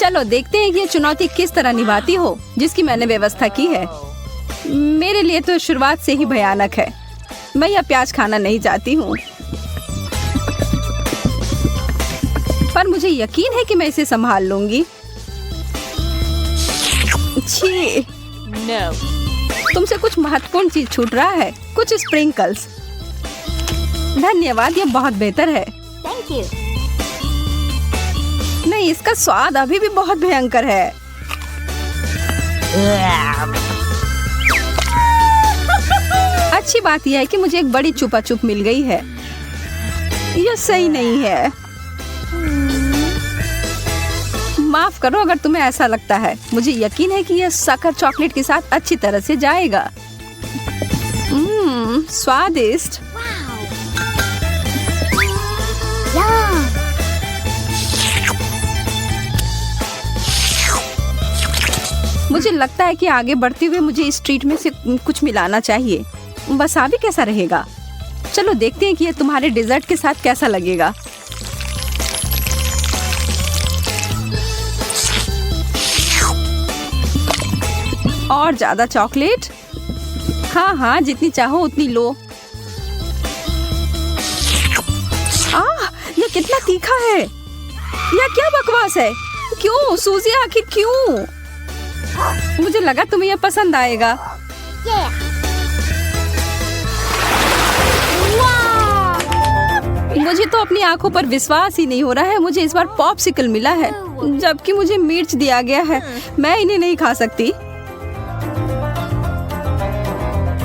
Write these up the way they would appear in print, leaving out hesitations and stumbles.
चलो देखते हैं कि ये चुनौती किस तरह निभाती हो जिसकी मैंने व्यवस्था की है। मेरे लिए तो शुरुआत से ही भयानक है। मैं यह प्याज खाना नहीं चाहती हूँ, पर मुझे यकीन है कि मैं इसे संभाल लूंगी। छी, तुमसे कुछ महत्वपूर्ण चीज छूट रहा है, कुछ स्प्रिंकल्स। धन्यवाद, यह बहुत बेहतर है। Thank you. नहीं, इसका स्वाद अभी भी बहुत भयंकर है। अच्छी बात यह है कि मुझे एक बड़ी चुपा चुप मिल गई है। यह सही नहीं है। माफ करो अगर तुम्हें ऐसा लगता है। मुझे यकीन है कि यह शक्कर चॉकलेट के साथ अच्छी तरह से जाएगा। स्वादिष्ट। Yum. मुझे लगता है कि आगे बढ़ते हुए मुझे इस ट्रीट में से कुछ मिलाना चाहिए। वसाबी कैसा रहेगा? चलो देखते हैं कि यह तुम्हारे डेजर्ट के साथ कैसा लगेगा। और ज्यादा चॉकलेट? हाँ हाँ, जितनी चाहो उतनी लो। यह कितना तीखा है। यह क्या बकवास है? क्यों सूजी, आखिर क्यों? मुझे लगा तुम्हें यह पसंद आएगा। Yeah. Wow. मुझे तो अपनी आंखों पर विश्वास ही नहीं हो रहा है। मुझे इस बार पॉप्सिकल मिला है, जबकि मुझे मिर्च दिया गया है। मैं इन्हें नहीं खा सकती।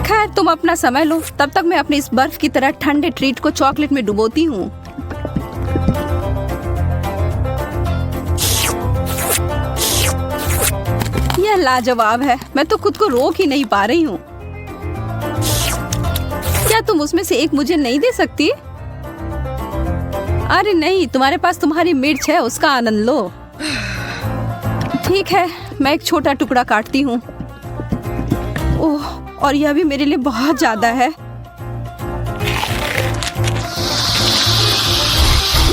खैर, तुम अपना समय लो, तब तक मैं अपने इस बर्फ की तरह ठंडे ट्रीट को चॉकलेट में डुबोती हूँ। यह लाजवाब है। मैं तो खुद को रोक ही नहीं पा रही हूँ। क्या तुम उसमें से एक मुझे नहीं दे सकती? अरे नहीं, तुम्हारे पास तुम्हारी मिर्च है, उसका आनंद लो। ठीक है, मैं एक छोटा टुकड़ा काटती हूँ। ओह, और यह भी मेरे लिए बहुत ज्यादा है।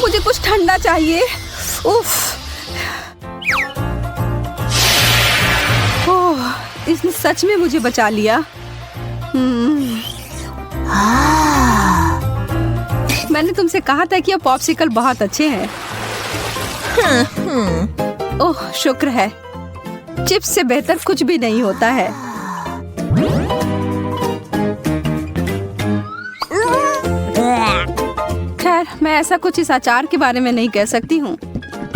मुझे कुछ ठंडा चाहिए। उफ। ओह, इसने सच में मुझे बचा लिया। मैंने तुमसे कहा था कि ये पॉप्सिकल बहुत अच्छे हैं। ओह, शुक्र है। चिप्स से बेहतर कुछ भी नहीं होता है। खैर, मैं ऐसा कुछ इस अचार के बारे में नहीं कह सकती हूँ,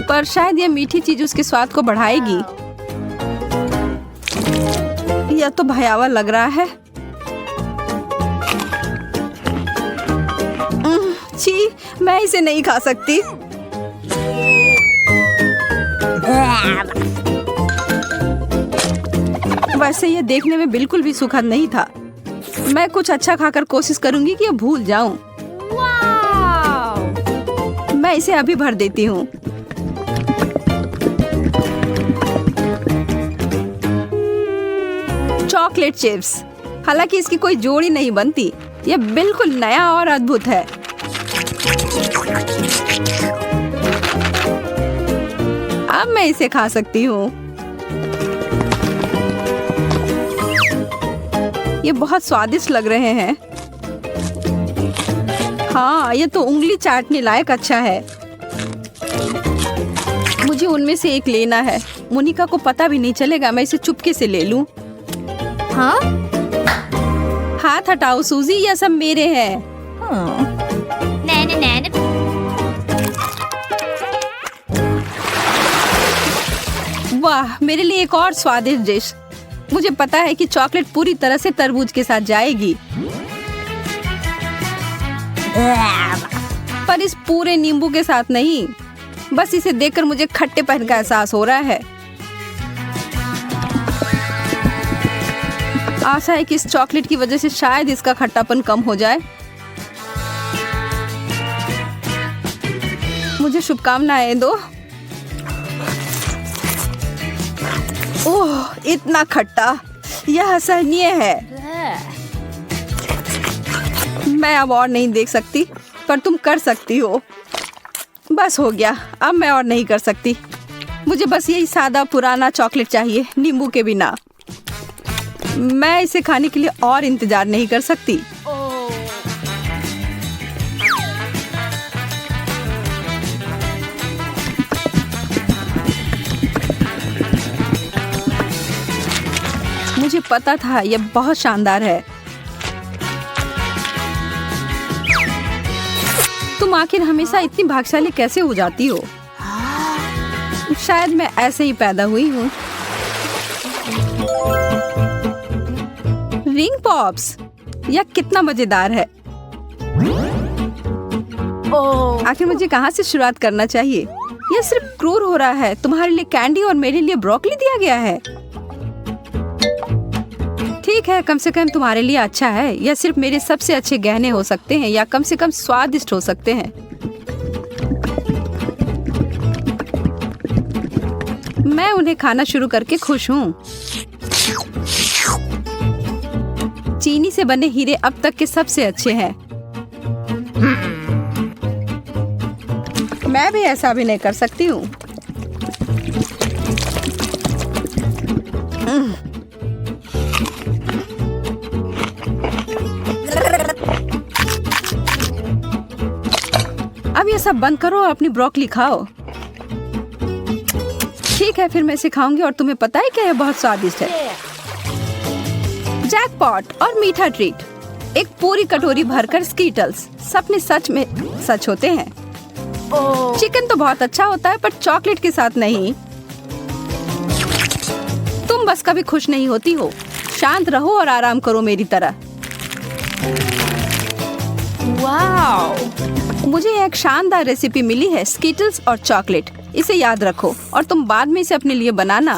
पर शायद यह मीठी चीज उसके स्वाद को बढ़ाएगी। यह तो भयावह लग रहा है। छी, मैं इसे नहीं खा सकती। वैसे यह देखने में बिल्कुल भी सुखद नहीं था। मैं कुछ अच्छा खाकर कोशिश करूंगी कि यह भूल जाऊं। मैं इसे अभी भर देती हूँ। Chocolate chips. हालांकि इसकी कोई जोड़ी नहीं बनती। यह बिल्कुल नया और अद्भुत है। अब मैं इसे खा सकती हूँ। ये बहुत स्वादिष्ट लग रहे हैं। हाँ, ये तो उंगली चाटने लायक अच्छा है। मुझे उनमें से एक लेना है। मोनिका को पता भी नहीं चलेगा। मैं इसे चुपके से ले लूं। हाँ? हाथ हटाओ सूजी, यह सब मेरे हैं। Nana. वाह, मेरे लिए एक और स्वादिष्ट डिश। मुझे पता है कि चॉकलेट पूरी तरह से तरबूज के साथ जाएगी, पर इस पूरे नींबू के साथ नहीं। बस इसे देखकर मुझे खट्टेपन का एहसास हो रहा है। आशा है कि इस चॉकलेट की वजह से शायद इसका खट्टापन कम हो जाए। मुझे शुभकामनाएं दो। ओह, इतना खट्टा, यह असहनीय है। मैं अब और नहीं देख सकती, पर तुम कर सकती हो। बस हो गया, अब मैं और नहीं कर सकती। मुझे बस यही सादा पुराना चॉकलेट चाहिए, नींबू के बिना। मैं इसे खाने के लिए और इंतजार नहीं कर सकती। मुझे पता था यह बहुत शानदार है। तुम आखिर हमेशा इतनी भाग्यशाली कैसे हो जाती हो? शायद मैं ऐसे ही पैदा हुई हूँ। रिंग पॉप्स, यह कितना मजेदार है। आखिर मुझे कहाँ से शुरुआत करना चाहिए? यह सिर्फ क्रूर हो रहा है। तुम्हारे लिए कैंडी और मेरे लिए ब्रोकली दिया गया है। ठीक है, कम से कम तुम्हारे लिए अच्छा है। यह सिर्फ मेरे सबसे अच्छे गहने हो सकते हैं, या कम से कम स्वादिष्ट हो सकते हैं। मैं उन्हें खाना शुरू करके खुश हूँ। चीनी से बने हीरे अब तक के सबसे अच्छे हैं। मैं भी ऐसा भी नहीं कर सकती हूँ। अब ये सब बंद करो और अपनी ब्रोकली खाओ। ठीक है, फिर मैं इसे खाऊंगी और तुम्हें पता है क्या, यह बहुत स्वादिष्ट है। जैकपॉट और मीठा ट्रीट। एक पूरी कटोरी भरकर स्कीटल्स। सपने सच में सच होते हैं। चिकन तो बहुत अच्छा होता है, पर चॉकलेट के साथ नहीं। तुम बस कभी खुश नहीं होती हो। शांत रहो और आराम करो मेरी तरह। वाओ! मुझे एक शानदार रेसिपी मिली है, स्कीटल्स और चॉकलेट। इसे याद रखो और तुम बाद में इसे अपने लिए बनाना।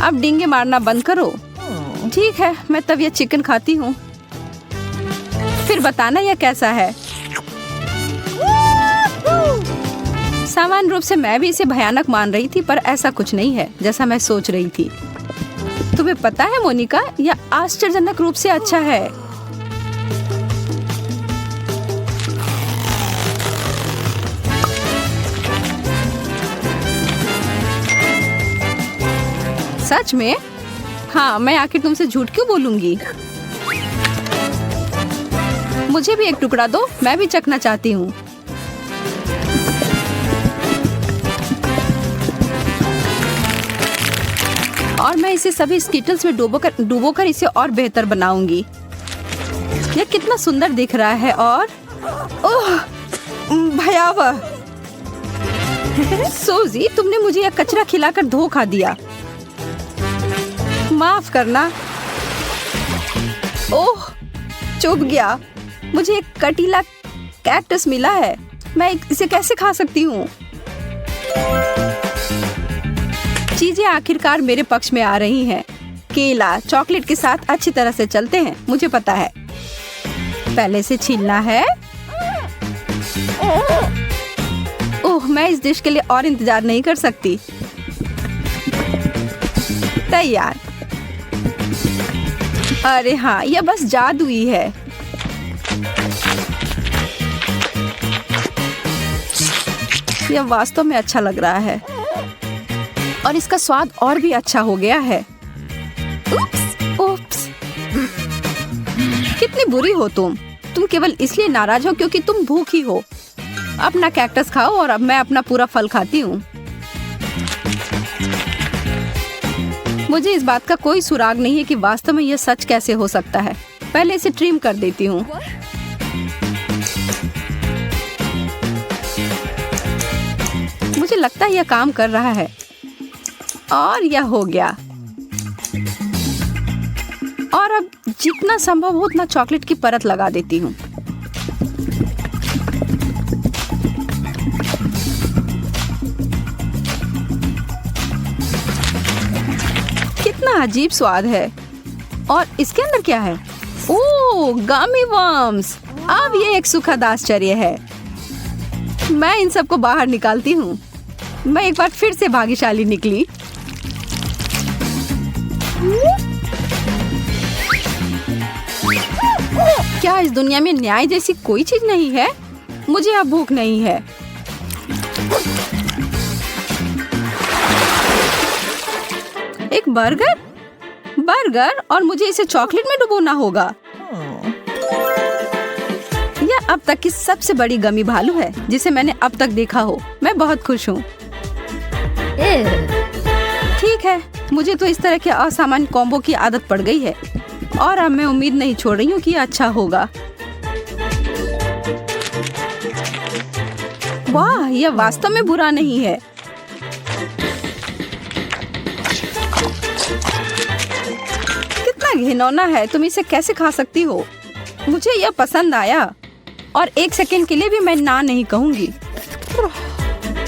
अब डींगे मारना बंद करो। ठीक है, मैं तब यह चिकन खाती हूँ। फिर बताना यह कैसा है। सामान्य रूप से मैं भी इसे भयानक मान रही थी, पर ऐसा कुछ नहीं है जैसा मैं सोच रही थी। तुम्हें पता है मोनिका, यह आश्चर्यजनक रूप से अच्छा है। सच में? हाँ, मैं आखिर तुमसे झूठ क्यों बोलूंगी। मुझे भी एक टुकड़ा दो, मैं भी चखना चाहती हूँ। और मैं इसे सभी स्कीटल्स में डुबोकर इसे और बेहतर बनाऊंगी। यह कितना सुंदर दिख रहा है और ओह, भयावह। सोजी, तुमने मुझे यह कचरा खिलाकर धोखा दिया। माफ करना। ओह, चुभ गया। मुझे एक कटीला कैक्टस मिला है। मैं इसे कैसे खा सकती हूँ? चीजें आखिरकार मेरे पक्ष में आ रही हैं। केला चॉकलेट के साथ अच्छी तरह से चलते हैं, मुझे पता है। पहले से छीलना है। ओह, मैं इस डिश के लिए और इंतजार नहीं कर सकती। तैयार। अरे हाँ, यह बस जादुई है। यह वास्तव में अच्छा लग रहा है और इसका स्वाद और भी अच्छा हो गया है। उप्स। कितनी बुरी हो तुम केवल इसलिए नाराज हो क्योंकि तुम भूखी हो। अपना कैक्टस खाओ और अब मैं अपना पूरा फल खाती हूँ। मुझे इस बात का कोई सुराग नहीं है कि वास्तव में यह सच कैसे हो सकता है। पहले इसे ट्रिम कर देती हूँ। मुझे लगता है यह काम कर रहा है और यह हो गया। और अब जितना संभव हो उतना चॉकलेट की परत लगा देती हूँ। कितना अजीब स्वाद है। और इसके अंदर क्या है? ओह, गमी वर्म्स। अब ये एक सुखद आश्चर्य है। मैं इन सबको बाहर निकालती हूँ। मैं एक बार फिर से भाग्यशाली निकली। क्या इस दुनिया में न्याय जैसी कोई चीज नहीं है? मुझे अब भूख नहीं है। एक बर्गर और मुझे इसे चॉकलेट में डुबोना होगा। यह अब तक की सबसे बड़ी गमी भालू है जिसे मैंने अब तक देखा हो। मैं बहुत खुश हूँ। ठीक है, मुझे तो इस तरह के असामान्य कॉम्बो की आदत पड़ गई है और अब मैं उम्मीद नहीं छोड़ रही हूँ कि यह अच्छा होगा। वाह, यह वास्तव में बुरा नहीं है। कितना घिनौना है, तुम इसे कैसे खा सकती हो? मुझे यह पसंद आया और एक सेकंड के लिए भी मैं ना नहीं कहूंगी।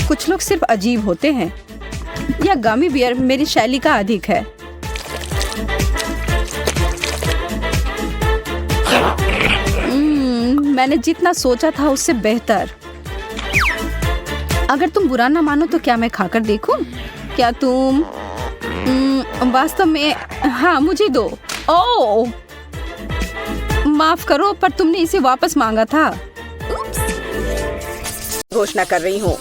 कुछ लोग सिर्फ अजीब होते हैं। यह गमी बियर मेरी शैली का अधिक है। मैंने जितना सोचा था उससे बेहतर। अगर तुम बुरा ना मानो तो क्या मैं खाकर देखूं? क्या तुम वास्तव में? हाँ, मुझे दो। ओह, माफ करो, पर तुमने इसे वापस मांगा था। घोषणा कर रही हूँ।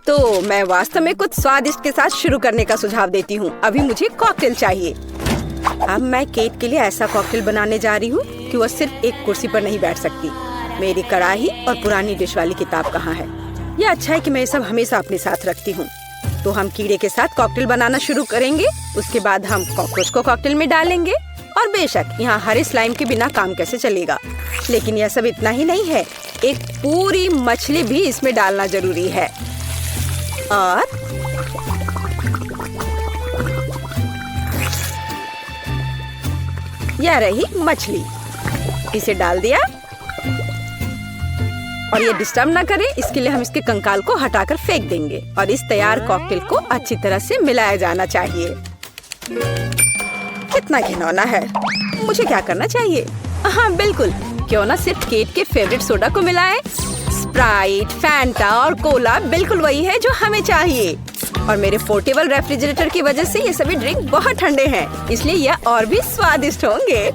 तो मैं वास्तव में कुछ स्वादिष्ट के साथ शुरू करने का सुझाव देती हूँ। अभी मुझे कॉकटेल चाहिए। अब मैं केट के लिए ऐसा कॉकटेल बनाने जा रही हूँ कि वह सिर्फ एक कुर्सी पर नहीं बैठ सकती। मेरी कढ़ाई और पुरानी डिश वाली किताब कहाँ है? यह अच्छा है कि मैं ये सब हमेशा अपने साथ रखती हूँ। तो हम कीड़े के साथ कॉकटेल बनाना शुरू करेंगे। उसके बाद हम कॉकरोच को कॉकटेल में डालेंगे। और बेशक यहाँ हरे स्लाइम के बिना काम कैसे चलेगा। लेकिन यह सब इतना ही नहीं है, एक पूरी मछली भी इसमें डालना जरूरी है। और यह रही मछली, इसे डाल दिया। और ये डिस्टर्ब ना करे, इसके लिए हम इसके कंकाल को हटाकर फेंक देंगे। और इस तैयार कॉकटेल को अच्छी तरह से मिलाया जाना चाहिए। कितना घिनौना है। मुझे क्या करना चाहिए? हाँ बिल्कुल, क्यों ना सिर्फ केट के फेवरेट सोडा को मिलाएं। स्प्राइट, फैंटा और कोला बिल्कुल वही है जो हमें चाहिए। और मेरे पोर्टेबल रेफ्रिजरेटर की वजह से ये सभी ड्रिंक बहुत ठंडे हैं, इसलिए यह और भी स्वादिष्ट होंगे।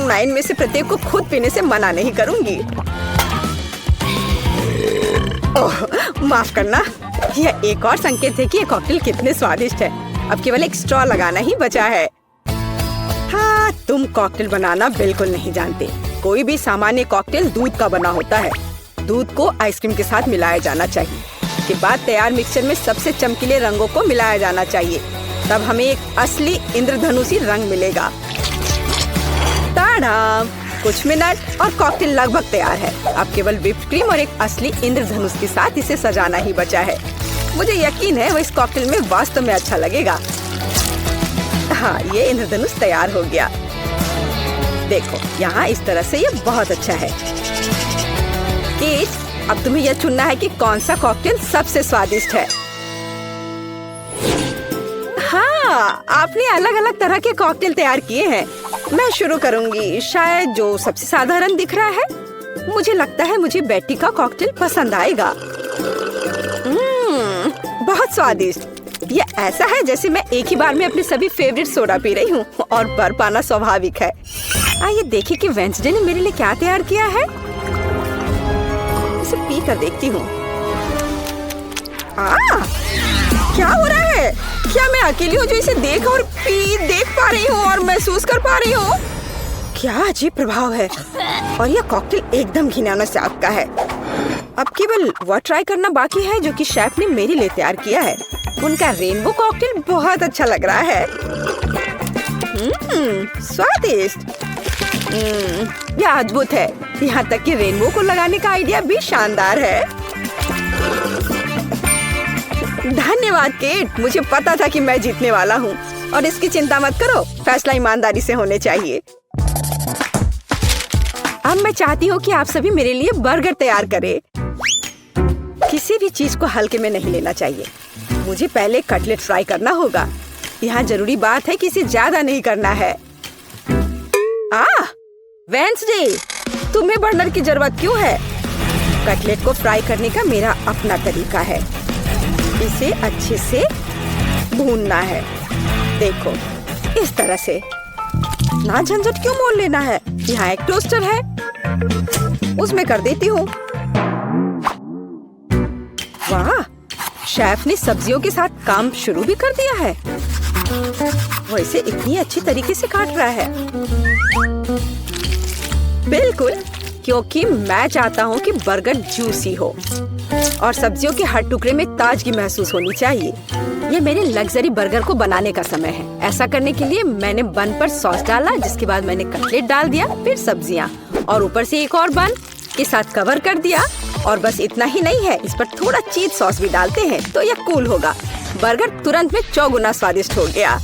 मैं इनमें से प्रत्येक को खुद पीने से मना नहीं करूंगी। ओह, माफ करना। यह एक और संकेत है कि ये कॉकटेल कितने स्वादिष्ट है। अब केवल एक स्ट्रॉ लगाना ही बचा है। हाँ, तुम कॉकटेल बनाना बिल्कुल नहीं जानते। कोई भी सामान्य कॉकटेल दूध का बना होता है। दूध को आइसक्रीम के साथ मिलाया जाना चाहिए। के बाद तैयार मिक्सचर में सबसे चमकीले रंगों को मिलाया जाना चाहिए। तब हमें एक असली इंद्रधनुषी रंग मिलेगा। ताड़ा! कुछ मिनट और कॉकटेल लगभग तैयार है। अब केवल व्हिप्ड क्रीम और एक असली इंद्रधनुष के साथ इसे सजाना ही बचा है। मुझे यकीन है वो इस कॉकटेल में वास्तव में अच्छा लगेगा। हाँ, ये इंद्रधनुष तैयार हो गया। देखो, यहाँ इस तरह से ये बहुत अच्छा है। केट, अब तुम्हें यह चुनना है कि कौन सा कॉकटेल सबसे स्वादिष्ट है। हाँ, आपने अलग अलग तरह के कॉकटेल तैयार किए हैं। मैं शुरू करूंगी, शायद जो सबसे साधारण दिख रहा है। मुझे लगता है मुझे बेटी का कॉकटेल पसंद आएगा। बहुत स्वादिष्ट। ये ऐसा है जैसे मैं एक ही बार में अपने सभी फेवरेट सोडा पी रही हूँ और भर पाना स्वाभाविक है। आइए देखें कि वेंसडे ने मेरे लिए क्या तैयार किया है। इसे पी कर देखती हूँ। क्या हो रहा है? क्या मैं अकेली हूँ जो इसे देख पा रही हूँ और महसूस कर पा रही हूँ? क्या अजीब प्रभाव है। और यह कॉकटेल एकदम घिनौना स्वाद का है। अब केवल वह ट्राई करना बाकी है जो कि शेफ ने मेरे लिए तैयार किया है। उनका रेनबो कॉकटेल बहुत अच्छा लग रहा है। स्वादिष्ट। यह अद्भुत है। यहाँ तक कि रेनबो को लगाने का आइडिया भी शानदार है। धन्यवाद केट, मुझे पता था कि मैं जीतने वाला हूँ। और इसकी चिंता मत करो, फैसला ईमानदारी से होने चाहिए। अब मैं चाहती हूँ कि आप सभी मेरे लिए बर्गर तैयार करें। किसी भी चीज को हल्के में नहीं लेना चाहिए। मुझे पहले कटलेट फ्राई करना होगा। यहाँ जरूरी बात है कि इसे ज्यादा नहीं करना है। वेंसडे, तुम्हें बर्नर की जरूरत क्यों है? कटलेट को फ्राई करने का मेरा अपना तरीका है। इसे अच्छे से भूनना है। देखो, इस तरह से। ना झंझट क्यों मोल लेना है, यहाँ एक टोस्टर है, उसमें कर देती हूँ। वाह, शेफ ने सब्जियों के साथ काम शुरू भी कर दिया है। वो इसे इतनी अच्छी तरीके से काट रहा है। बिल्कुल, क्योंकि मैं चाहता हूँ कि बर्गर जूसी हो और सब्जियों के हर टुकड़े में ताजगी महसूस होनी चाहिए। ये मेरे लग्जरी बर्गर को बनाने का समय है। ऐसा करने के लिए मैंने बन पर सॉस डाला, जिसके बाद मैंने कटलेट डाल दिया, फिर सब्जियाँ और ऊपर से एक और बन के साथ कवर कर दिया। और बस इतना ही नहीं है, इस पर थोड़ा चीज सॉस भी डालते हैं तो यह कूल होगा। बर्गर तुरंत में 4 गुना स्वादिष्ट हो गया।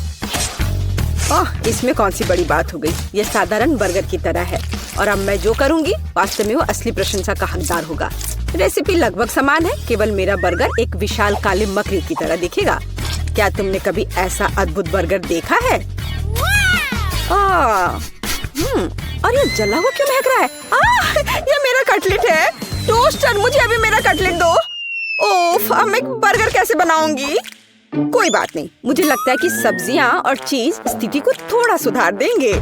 ओह, इसमें कौन सी बड़ी बात हो गई, यह साधारण बर्गर की तरह है। और अब मैं जो करूँगी वास्तव में वो असली प्रशंसा का हकदार होगा। रेसिपी लगभग समान है, केवल मेरा बर्गर एक विशाल काले मकड़ी की तरह दिखेगा। क्या तुमने कभी ऐसा अद्भुत बर्गर देखा है? और ये जला हुआ क्यों महक रहा है? ये मेरा कटलेट है। टोस्टर, मुझे अभी मेरा कटलेट दो। ओफ, अब मैं बर्गर कैसे बनाऊंगी? कोई बात नहीं, मुझे लगता है कि सब्जियां और चीज स्थिति को थोड़ा सुधार देंगे।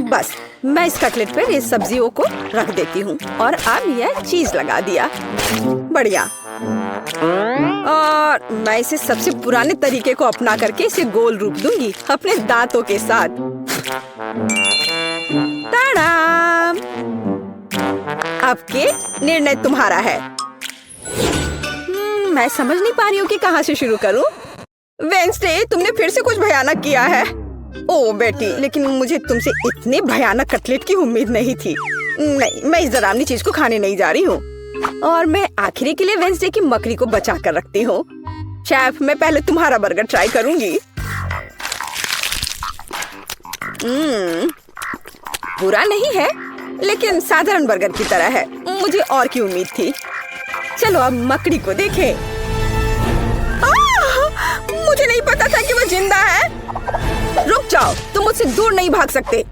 बस मैं इस कटलेट पर इस सब्जियों को रख देती हूँ और अब यह चीज लगा दिया। बढ़िया। और मैं इसे सबसे पुराने तरीके को अपना करके इसे गोल रूप दूंगी अपने दांतों के साथ। ताड़ाम! अब के निर्णय तुम्हारा है। मैं समझ नहीं पा रही हूँ कि कहाँ से शुरू करूँ। वेंसडे, तुमने फिर से कुछ भयानक किया है। ओ बेटी, लेकिन मुझे तुमसे इतने भयानक कटलेट की उम्मीद नहीं थी। नहीं, मैं इस डरावनी चीज को खाने नहीं जा रही हूँ। और मैं आखिरी के लिए वेंसडे की मकड़ी को बचा कर रखती हूँ। शेफ, मैं पहले तुम्हारा बर्गर ट्राई करूंगी। बुरा नहीं है, लेकिन साधारण बर्गर की तरह है। मुझे और की उम्मीद थी। चलो अब मकड़ी को देखें। मुझे नहीं पता था कि वो जिंदा है। रुक जाओ, तुम मुझसे दूर नहीं भाग सकते।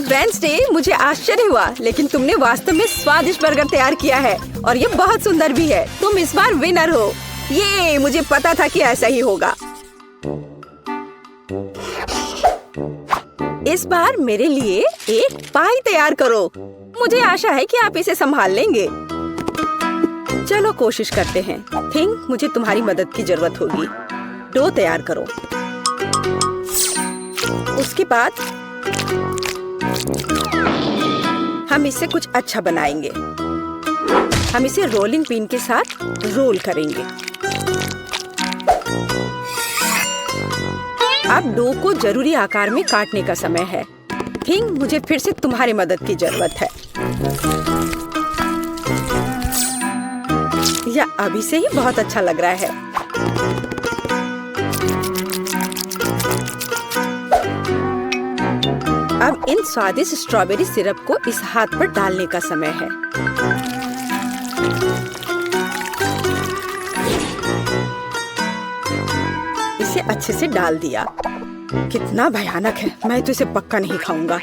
वेंसडे, मुझे आश्चर्य हुआ, लेकिन तुमने वास्तव में स्वादिष्ट बर्गर तैयार किया है और ये बहुत सुंदर भी है। तुम इस बार विनर हो। ये मुझे पता था कि ऐसा ही होगा। इस बार मेरे लिए एक पाई तैयार करो। मुझे आशा है कि आप इसे संभाल लेंगे। चलो कोशिश करते हैं। थिंक मुझे तुम्हारी मदद की जरूरत होगी। डो तैयार करो। उसके बाद हम इससे कुछ अच्छा बनाएंगे। हम इसे रोलिंग पिन के साथ रोल करेंगे। अब डो को जरूरी आकार में काटने का समय है। थिंक मुझे फिर से तुम्हारी मदद की जरूरत है। यह अभी से ही बहुत अच्छा लग रहा है। अब इन स्वादिष्ट स्ट्रॉबेरी सिरप को इस हाथ पर डालने का समय है। इसे अच्छे से डाल दिया। कितना भयानक है, मैं तो इसे पक्का नहीं खाऊंगा।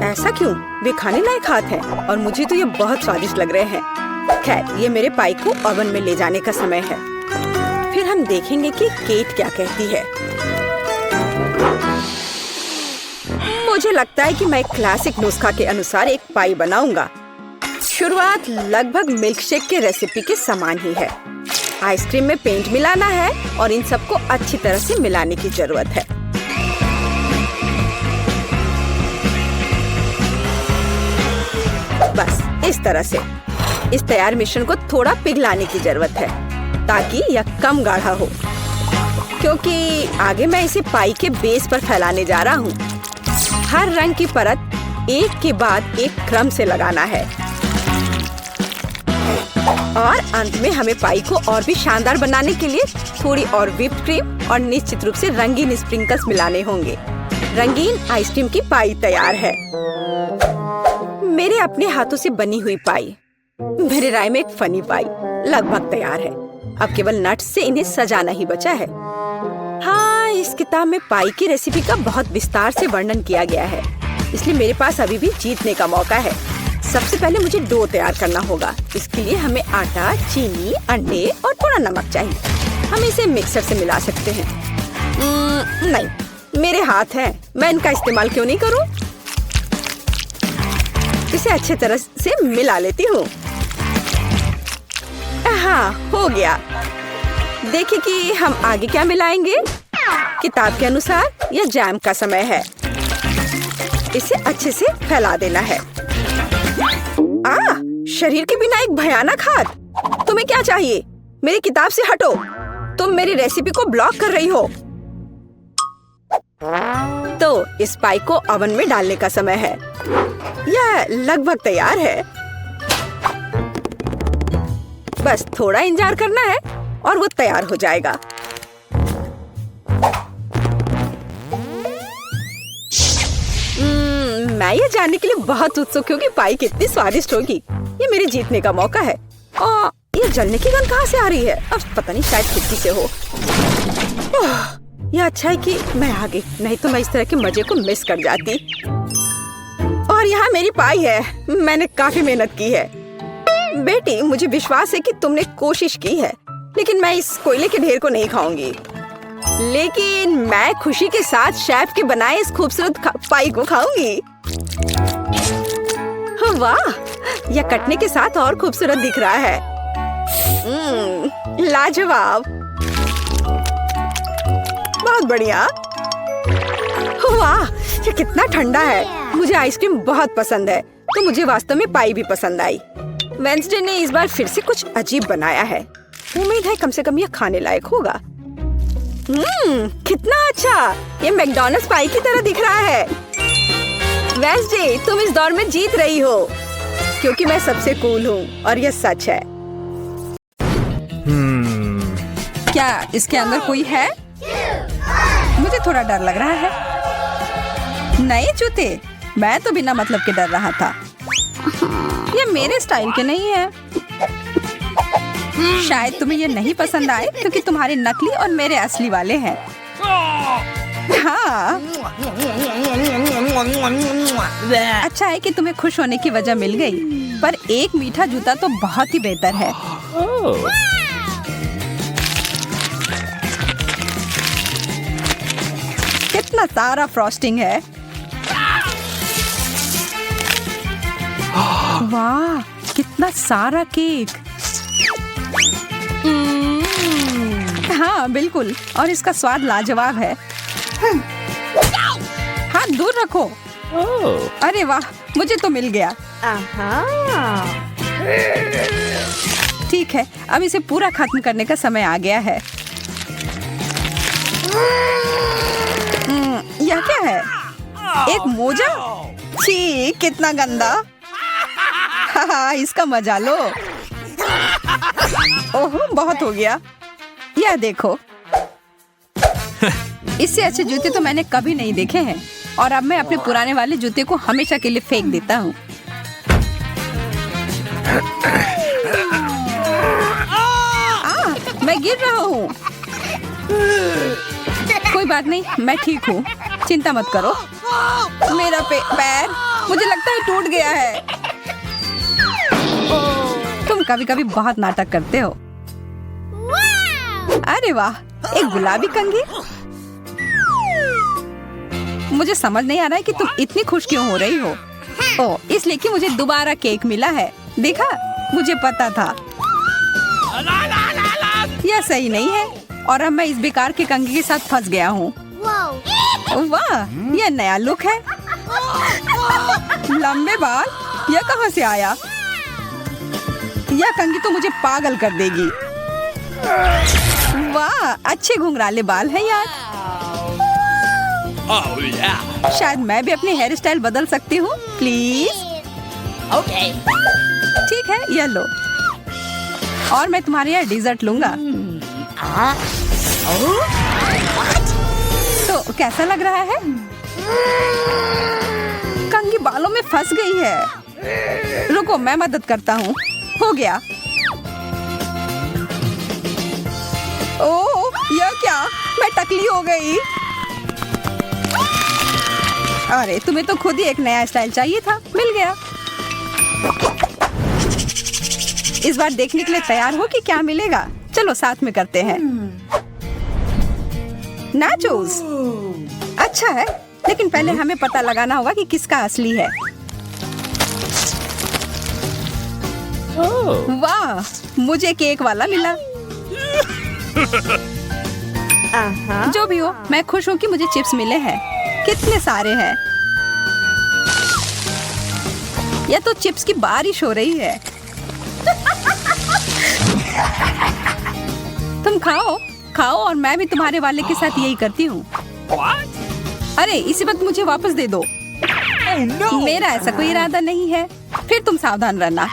ऐसा क्यों? वे खाने लायक हाथ हैं और मुझे तो ये बहुत स्वादिष्ट लग रहे हैं। खैर, ये मेरे पाई को ओवन में ले जाने का समय है। फिर हम देखेंगे कि केट क्या कहती है। मुझे लगता है कि मैं क्लासिक नुस्खा के अनुसार एक पाई बनाऊंगा। शुरुआत लगभग मिल्कशेक के रेसिपी के समान ही है। आइसक्रीम में पेंट मिलाना है और इन सबको अच्छी तरह से मिलाने की जरूरत है। बस इस तरह से। इस तैयार मिश्रण को थोड़ा पिघलाने की जरूरत है ताकि यह कम गाढ़ा हो, क्योंकि आगे मैं इसे पाई के बेस पर फैलाने जा रहा हूँ। हर रंग की परत एक के बाद एक क्रम से लगाना है और अंत में हमें पाई को और भी शानदार बनाने के लिए थोड़ी और व्हिप्ड क्रीम और निश्चित रूप से रंगीन स्प्रिंकल्स मिलाने होंगे। रंगीन आइसक्रीम की पाई तैयार है। मेरे अपने हाथों से बनी हुई पाई, मेरे राय में एक फनी पाई, लगभग तैयार है। अब केवल नट्स से इन्हें सजाना ही बचा है। हाँ, इस किताब में पाई की रेसिपी का बहुत विस्तार से वर्णन किया गया है। इसलिए मेरे पास अभी भी जीतने का मौका है। सबसे पहले मुझे डो तैयार करना होगा। इसके लिए हमें आटा, चीनी, अंडे और थोड़ा नमक चाहिए। हम इसे मिक्सर से मिला सकते हैं। नहीं, मेरे हाथ हैं, मैं इनका इस्तेमाल क्यों नहीं करूं? इसे अच्छे तरह से मिला लेती हूँ। हाँ, हो गया। देखिए कि हम आगे क्या मिलाएंगे। किताब के अनुसार यह जैम का समय है। इसे अच्छे से फैला देना है। शरीर के बिना एक भयानक हाथ। तुम्हें क्या चाहिए? मेरी किताब से हटो। तुम मेरी रेसिपी को ब्लॉक कर रही हो। तो इस पाई को ओवन में डालने का समय है। यह लगभग तैयार है। बस थोड़ा इंतजार करना है और वो तैयार हो जाएगा। मैं ये जानने के लिए बहुत उत्सुक हूँ कि पाई कितनी स्वादिष्ट होगी। ये मेरे जीतने का मौका है। और ये जलने की गंध कहाँ से आ रही है? अब पता नहीं, शायद खिड़की से हो। यह अच्छा है कि मैं आ गई, नहीं तो मैं इस तरह के मजे को मिस कर जाती। और यहाँ मेरी पाई है। मैंने काफी मेहनत की है। बेटी, मुझे विश्वास है कि तुमने कोशिश की है, लेकिन मैं इस कोयले के ढेर को नहीं खाऊंगी। लेकिन मैं खुशी के साथ शेफ के बनाए इस खूबसूरत पाई को खाऊंगी। वाह, यह कटने के साथ और खूबसूरत दिख रहा है। लाजवाब, बहुत बढ़िया। वाह, ये कितना ठंडा है। मुझे आइसक्रीम बहुत पसंद है, तो मुझे वास्तव में पाई भी पसंद आई। वेंसडे ने इस बार फिर से कुछ अजीब बनाया है। उम्मीद है कम से कम यह खाने लायक होगा। कितना अच्छा! ये मैकडॉनल्ड्स पाई की तरह दिख रहा है। वेंसडे, तुम इस दौर में जीत रही हो, क्योंकि मैं सबसे कूल हूँ और यह सच है। क्या इसके अंदर कोई है? मुझे थोड़ा डर लग रहा है। नए जूते? मैं तो बिना मतलब के डर रहा था। ये मेरे स्टाइल के नहीं है। शायद तुम्हें ये नहीं पसंद आए क्योंकि तुम्हारे नकली और मेरे असली वाले हैं। हाँ, अच्छा है कि तुम्हें खुश होने की वजह मिल गई, पर एक मीठा जूता तो बहुत ही बेहतर है। कितना सारा फ्रॉस्टिंग है। वाह, कितना सारा केक। हाँ बिल्कुल, और इसका स्वाद लाजवाब है। हाथ दूर रखो। अरे वाह, मुझे तो मिल गया। ठीक है, अब इसे पूरा खत्म करने का समय आ गया है। यह क्या है? एक मोजा? छी, कितना गंदा। हाँ, इसका मजा लो। ओह, बहुत हो गया। यह देखो। इससे अच्छे जूते तो मैंने कभी नहीं देखे हैं, और अब मैं अपने पुराने वाले जूते को हमेशा के लिए फेंक देता हूँ। मैं गिर रहा हूँ। कोई बात नहीं, मैं ठीक हूँ, चिंता मत करो। मेरा पैर मुझे लगता है टूट गया है। तुम कभी कभी बहुत नाटक करते हो। अरे वाह, एक गुलाबी कंघी। मुझे समझ नहीं आ रहा है कि तुम इतनी खुश क्यों हो रही हो। ओह, इसलिए कि मुझे दोबारा केक मिला है। देखा, मुझे पता था। यह सही नहीं है, और अब मैं इस बेकार के कंघी के साथ फंस गया हूँ। वाह, यह नया लुक है। लंबे बाल, यह कहाँ से आया? यह कंघी तो मुझे पागल कर देगी। वाह, अच्छे घुंघराले बाल हैं यार। शायद मैं भी अपनी हेयर स्टाइल बदल सकती हूँ, प्लीज। ओके। ठीक है, यह लो, और मैं तुम्हारे यहाँ डिजर्ट लूंगा। तो कैसा लग रहा है? कंघी बालों में फंस गई है। रुको, मैं मदद करता हूँ। हो गया। ओह, यह क्या? मैं टकली हो गई। अरे तुम्हें तो खुद ही एक नया स्टाइल चाहिए था, मिल गया। इस बार देखने के लिए तैयार हो कि क्या मिलेगा? चलो साथ में करते हैं। नाचोस अच्छा है, लेकिन पहले हमें पता लगाना होगा कि किसका असली है। वाह, मुझे केक वाला मिला। जो भी हो, मैं खुश हूँ कि मुझे चिप्स मिले हैं। कितने सारे हैं। यह तो चिप्स की बारिश हो रही है। तुम खाओ खाओ और मैं भी तुम्हारे वाले के साथ यही करती हूँ। अरे इसी वक्त मुझे वापस दे दो। मेरा ऐसा कोई इरादा नहीं है। फिर तुम सावधान रहना।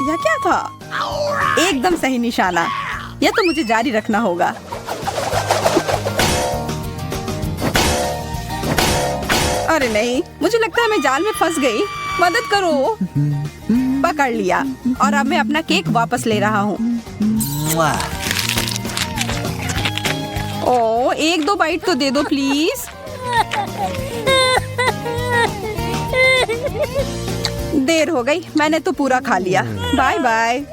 यह क्या था? एकदम सही निशाना। यह तो मुझे जारी रखना होगा। अरे नहीं, मुझे लगता है मैं जाल में फंस गई। मदद करो। पकड़ लिया और अब मैं अपना केक वापस ले रहा हूँ। ओ, एक दो बाइट तो दे दो प्लीज। देर हो गई, मैंने तो पूरा खा लिया। Bye bye.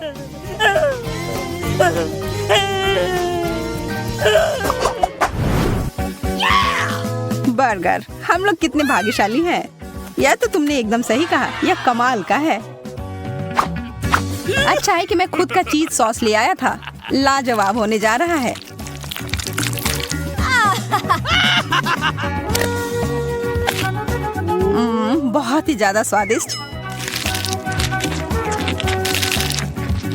बर्गर, हम लोग कितने भाग्यशाली हैं। यह तो तुमने एकदम सही कहा, यह कमाल का है। अच्छा है कि मैं खुद का चीज सॉस ले आया था। लाजवाब होने जा रहा है। बहुत ही ज्यादा स्वादिष्ट।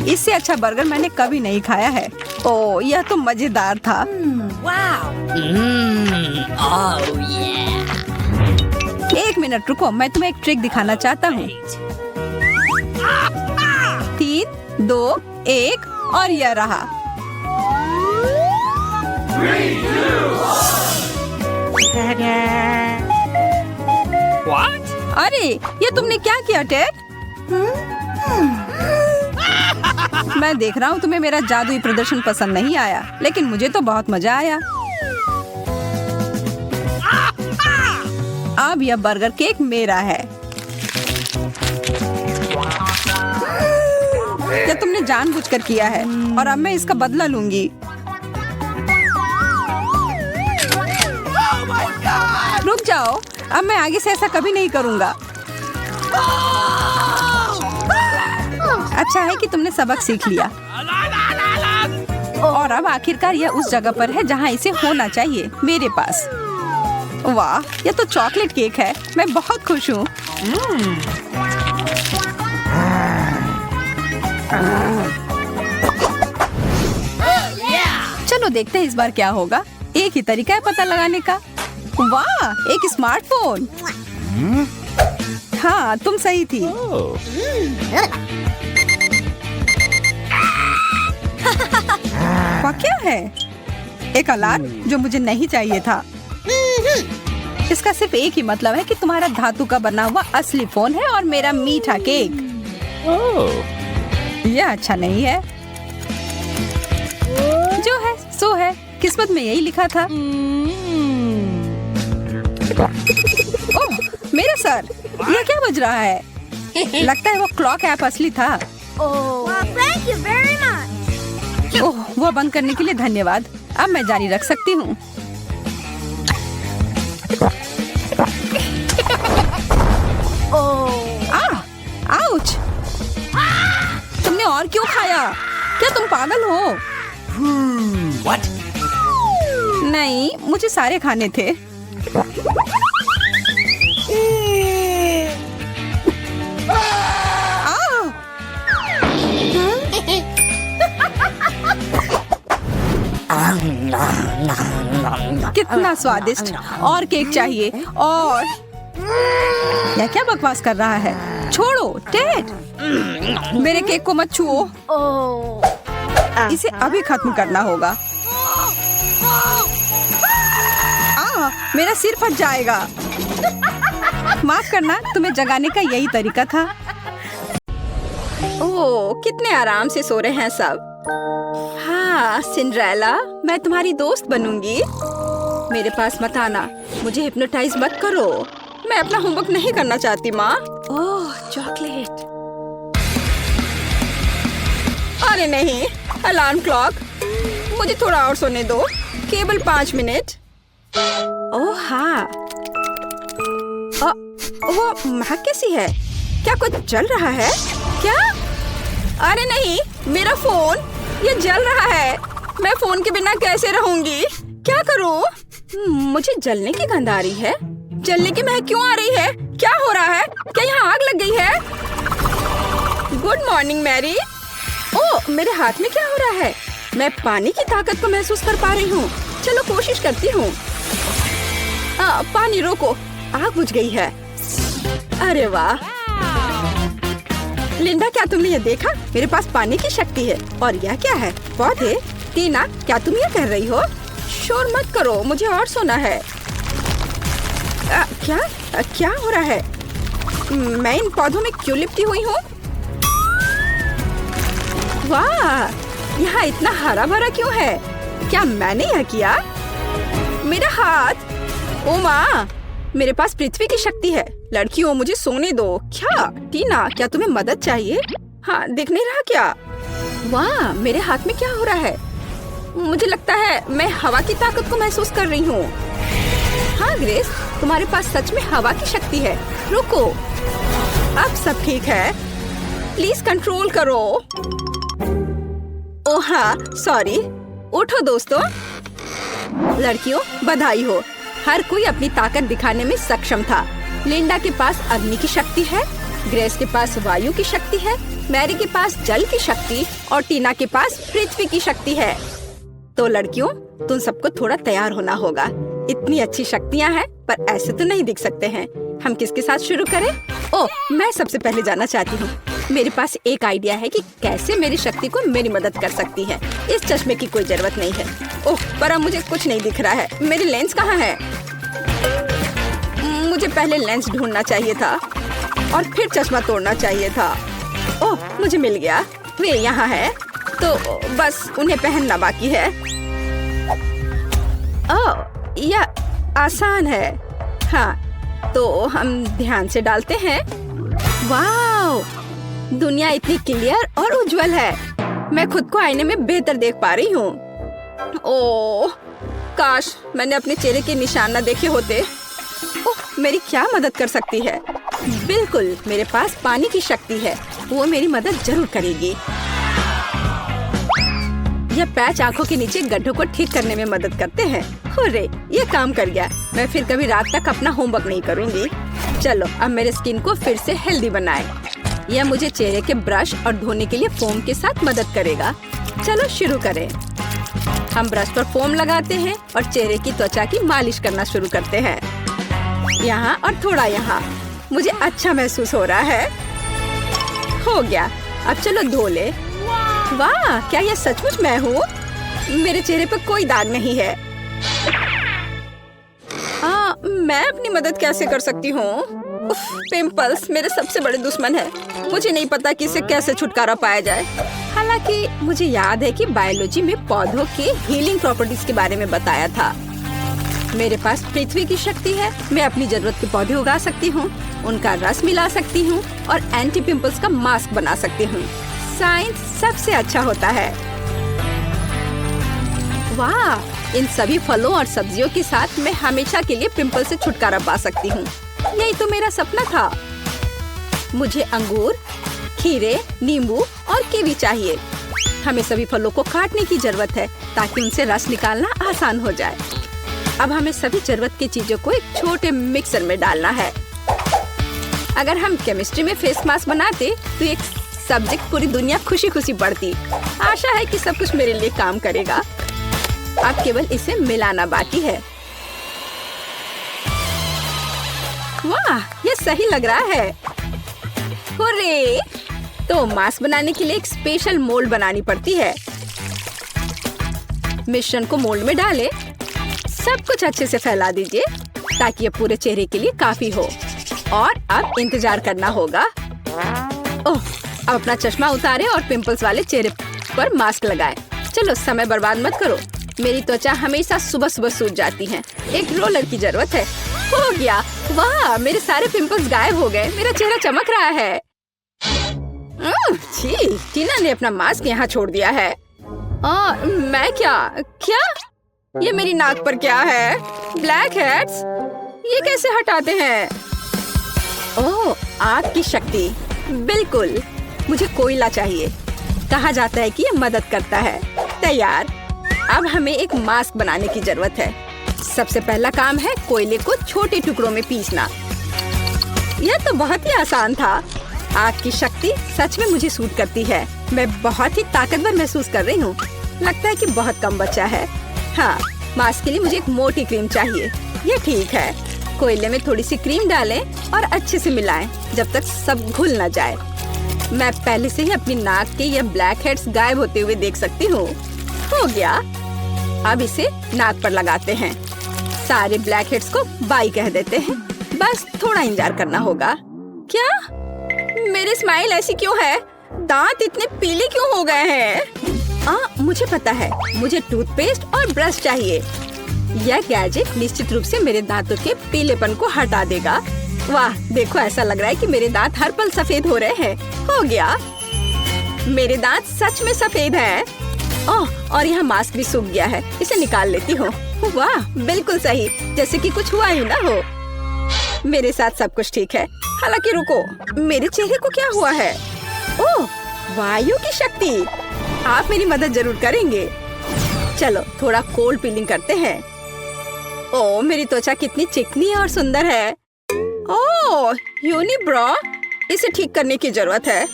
इससे अच्छा बर्गर मैंने कभी नहीं खाया है। ओ, यह तो मजेदार था। एक मिनट रुको, मैं तुम्हें एक ट्रिक दिखाना चाहता हूँ। 3, 2, 1 और यह रहा। अरे ये तुमने क्या किया टेड? मैं देख रहा हूँ तुम्हें मेरा जादुई प्रदर्शन पसंद नहीं आया, लेकिन मुझे तो बहुत मजा आया। अब यह बर्गर केक मेरा है। क्या तुमने जानबूझकर किया है और अब मैं इसका बदला लूंगी। रुक जाओ, अब मैं आगे से ऐसा कभी नहीं करूंगा। अच्छा है कि तुमने सबक सीख लिया। और अब आखिरकार यह उस जगह पर है जहां इसे होना चाहिए, मेरे पास। वाह, यह तो चॉकलेट केक है। मैं बहुत खुश हूँ। चलो देखते हैं इस बार क्या होगा। एक ही तरीका है पता लगाने का। वाह, एक स्मार्टफोन। हाँ, तुम सही थी। वह क्या है? एक अलार्म जो मुझे नहीं चाहिए था। इसका सिर्फ एक ही मतलब है कि तुम्हारा धातु का बना हुआ असली फोन है और मेरा मीठा केक। यह अच्छा नहीं है। जो है सो है, किस्मत में यही लिखा था। ओह, मेरा सर, यह क्या बज रहा है? लगता है वो क्लॉक ऐप असली था। Thank you very much. ओह, वो बंद करने के लिए धन्यवाद। अब मैं जारी रख सकती हूँ। आउच! तुमने और क्यों खाया? क्या तुम पागल हो? What? नहीं, मुझे सारे खाने थे। कितना स्वादिष्ट। और केक चाहिए। और यह क्या बकवास कर रहा है? छोड़ो टेड, मेरे केक को मत छुओ। इसे अभी खत्म करना होगा। मेरा सिर फट जाएगा। माफ करना, तुम्हें जगाने का यही तरीका था। ओह, कितने आराम से सो रहे हैं सब। हाँ, हाँ सिंड्रेला, मैं तुम्हारी दोस्त बनूंगी। मेरे पास मत आना, मुझे हिप्नोटाइज मत करो। मैं अपना होमवर्क नहीं करना चाहती माँ। ओह चॉकलेट। अरे नहीं, अलार्म क्लॉक, मुझे थोड़ा और सोने दो, केवल 5 मिनट। ओह हाँ, वो महक कैसी है? क्या कुछ जल रहा है क्या? अरे नहीं, मेरा फोन, ये जल रहा है। मैं फोन के बिना कैसे रहूंगी? क्या करूं? मुझे जलने की गंध आ रही है। जलने की महक क्यों आ रही है? क्या हो रहा है? क्या यहाँ आग लग गई है? Good morning Mary. ओह, मेरे हाथ में क्या हो रहा है? मैं पानी की ताकत को महसूस कर पा रही हूँ। चलो कोशिश करती हूँ। पानी रोको, आग बुझ गई है। अरे वाह लिंडा, क्या तुमने ये देखा? मेरे पास पानी की शक्ति है। और यह क्या है? पौधे? टीना, क्या तुम ये कह रही हो? शोर मत करो, मुझे और सोना है। क्या हो रहा है? मैं इन पौधों में क्यों लिपटी हुई हूँ? वाह, यहाँ इतना हरा भरा क्यों है? क्या मैंने यह किया? मेरा हाथ! ओ माँ, मेरे पास पृथ्वी की शक्ति है। लड़कियों, मुझे सोने दो। क्या टीना, क्या तुम्हें मदद चाहिए? हाँ, दिख नहीं रहा क्या? वाह, मेरे हाथ में क्या हो रहा है? मुझे लगता है मैं हवा की ताकत को महसूस कर रही हूँ। हाँ ग्रेस, तुम्हारे पास सच में हवा की शक्ति है। रुको, अब सब ठीक है। प्लीज कंट्रोल करो। ओह हाँ, सॉरी। उठो दोस्तों। लड़कियों, बधाई हो, हर कोई अपनी ताकत दिखाने में सक्षम था। लिंडा के पास अग्नि की शक्ति है, ग्रेस के पास वायु की शक्ति है, मैरी के पास जल की शक्ति और टीना के पास पृथ्वी की शक्ति है। तो लड़कियों, तुम सबको थोड़ा तैयार होना होगा। इतनी अच्छी शक्तियाँ हैं, पर ऐसे तो नहीं दिख सकते हैं। हम किसके साथ शुरू करें? ओह, मैं सबसे पहले जानना चाहती हूँ। मेरे पास एक आइडिया है कि कैसे मेरी शक्ति को मेरी मदद कर सकती है। इस चश्मे की कोई जरूरत नहीं है। ओह, पर अब मुझे कुछ नहीं दिख रहा है। मेरी लेंस कहाँ है? मुझे पहले लेंस ढूंढना चाहिए था और फिर चश्मा तोड़ना चाहिए था। ओह, मुझे मिल गया। वे यहाँ है, तो बस उन्हें पहनना बाकी है। ओह, यह आसान है। हाँ, तो हम ध्यान से डालते हैं। वाह, दुनिया इतनी क्लियर और उज्जवल है। मैं खुद को आईने में बेहतर देख पा रही हूँ। ओह, काश मैंने अपने चेहरे के निशान न देखे होते। ओह, मेरी क्या मदद कर सकती है? बिल्कुल, मेरे पास पानी की शक्ति है, वो मेरी मदद जरूर करेगी। यह पैच आंखों के नीचे गड्ढों को ठीक करने में मदद करते हैं। हुर्रे, ये काम कर गया। मैं फिर कभी रात तक अपना होमवर्क नहीं करूँगी। चलो, अब मेरे स्किन को फिर से हेल्दी बनाएं। यह मुझे चेहरे के ब्रश और धोने के लिए फोम के साथ मदद करेगा। चलो शुरू करें। हम ब्रश पर फोम लगाते हैं और चेहरे की त्वचा की मालिश करना शुरू करते हैं। यहाँ और थोड़ा यहाँ। मुझे अच्छा महसूस हो रहा है। हो गया, अब चलो धो ले। वाह, क्या यह सचमुच मैं हूँ? मेरे चेहरे पर कोई दाग नहीं है। मैं अपनी मदद कैसे कर सकती हूँ? पिंपल्स मेरे सबसे बड़े दुश्मन है। मुझे नहीं पता कि इससे कैसे छुटकारा पाया जाए। हालांकि मुझे याद है कि बायोलॉजी में पौधों के हीलिंग प्रॉपर्टीज के बारे में बताया था। मेरे पास पृथ्वी की शक्ति है। मैं अपनी जरूरत के पौधे उगा सकती हूँ, उनका रस मिला सकती हूँ और एंटी पिंपल्स का मास्क बना सकती हूँ। साइंस सबसे अच्छा होता है। वाह, इन सभी फलों और सब्जियों के साथ मैं हमेशा के लिए पिंपल से छुटकारा पा सकती हूँ। यही तो मेरा सपना था। मुझे अंगूर, खीरे, नींबू और कीवी चाहिए। हमें सभी फलों को काटने की जरूरत है ताकि उनसे रस निकालना आसान हो जाए। अब हमें सभी जरूरत की चीजों को एक छोटे मिक्सर में डालना है। अगर हम केमिस्ट्री में फेस मास्क बनाते तो एक सब्जेक्ट पूरी दुनिया खुशी खुशी पढ़ती। आशा है कि सब कुछ मेरे लिए काम करेगा। अब केवल इसे मिलाना बाकी है। वाह, ये सही लग रहा है। हुर्रे! तो मास्क बनाने के लिए एक स्पेशल मोल्ड बनानी पड़ती है। मिश्रण को मोल्ड में डालें। सब कुछ अच्छे से फैला दीजिए ताकि ये पूरे चेहरे के लिए काफी हो। और अब इंतजार करना होगा। ओह, अब अपना चश्मा उतारें और पिंपल्स वाले चेहरे पर मास्क लगाएं। चलो समय बर्बाद मत करो। मेरी त्वचा हमेशा सुबह सुबह सूज जाती है। एक रोलर की जरूरत है। हो गया। वाह, मेरे सारे पिंपल्स गायब हो गए। मेरा चेहरा चमक रहा है। छी, टीना ने अपना मास्क यहाँ छोड़ दिया है। मैं क्या? ये मेरी नाक पर क्या है? Black heads? ये कैसे हटाते हैं? ओह, आग की शक्ति। बिल्कुल, मुझे कोयला चाहिए। कहा जाता है कि ये मदद करता है। तैयार। अब हमें एक मास्क बनाने की जरूरत है। सबसे पहला काम है कोयले को छोटे टुकड़ों में पीसना। यह तो बहुत ही आसान था। आग की शक्ति सच में मुझे सूट करती है। मैं बहुत ही ताकतवर महसूस कर रही हूँ। लगता है कि बहुत कम बचा है। हाँ, मास्क के लिए मुझे एक मोटी क्रीम चाहिए। ये ठीक है। कोयले में थोड़ी सी क्रीम डालें और अच्छे से मिलाएं जब तक सब घुल न जाए। मैं पहले से ही अपनी नाक के ये ब्लैक हेड्स गायब होते हुए देख सकती हूँ। हो गया। अब इसे नाक पर लगाते हैं। सारे ब्लैक हेड्स को बाय कह देते हैं। बस थोड़ा इंतजार करना होगा। क्या? मेरी स्माइल ऐसी क्यों है? दांत इतने पीले क्यों हो गए हैं? मुझे पता है। मुझे टूथपेस्ट और ब्रश चाहिए। यह गैजेट निश्चित रूप से मेरे दांतों के पीलेपन को हटा देगा। वाह, देखो, ऐसा लग रहा है कि मेरे दांत हर पल सफेद हो रहे हैं। हो गया। मेरे दांत सच में सफेद हैं। ओह, और यहाँ मास्क भी सूख गया है। इसे निकाल लेती हूँ। वाह, बिल्कुल सही, जैसे कि कुछ हुआ ही ना हो। मेरे साथ सब कुछ ठीक है। हालांकि रुको, मेरे चेहरे को क्या हुआ है? ओह, वायु की शक्ति। आप मेरी मदद जरूर करेंगे। चलो थोड़ा कोल्ड पीलिंग करते हैं। ओह, मेरी त्वचा कितनी चिकनी और सुंदर है। ओह, यूनिब्रो, इसे ठीक करने की जरूरत है।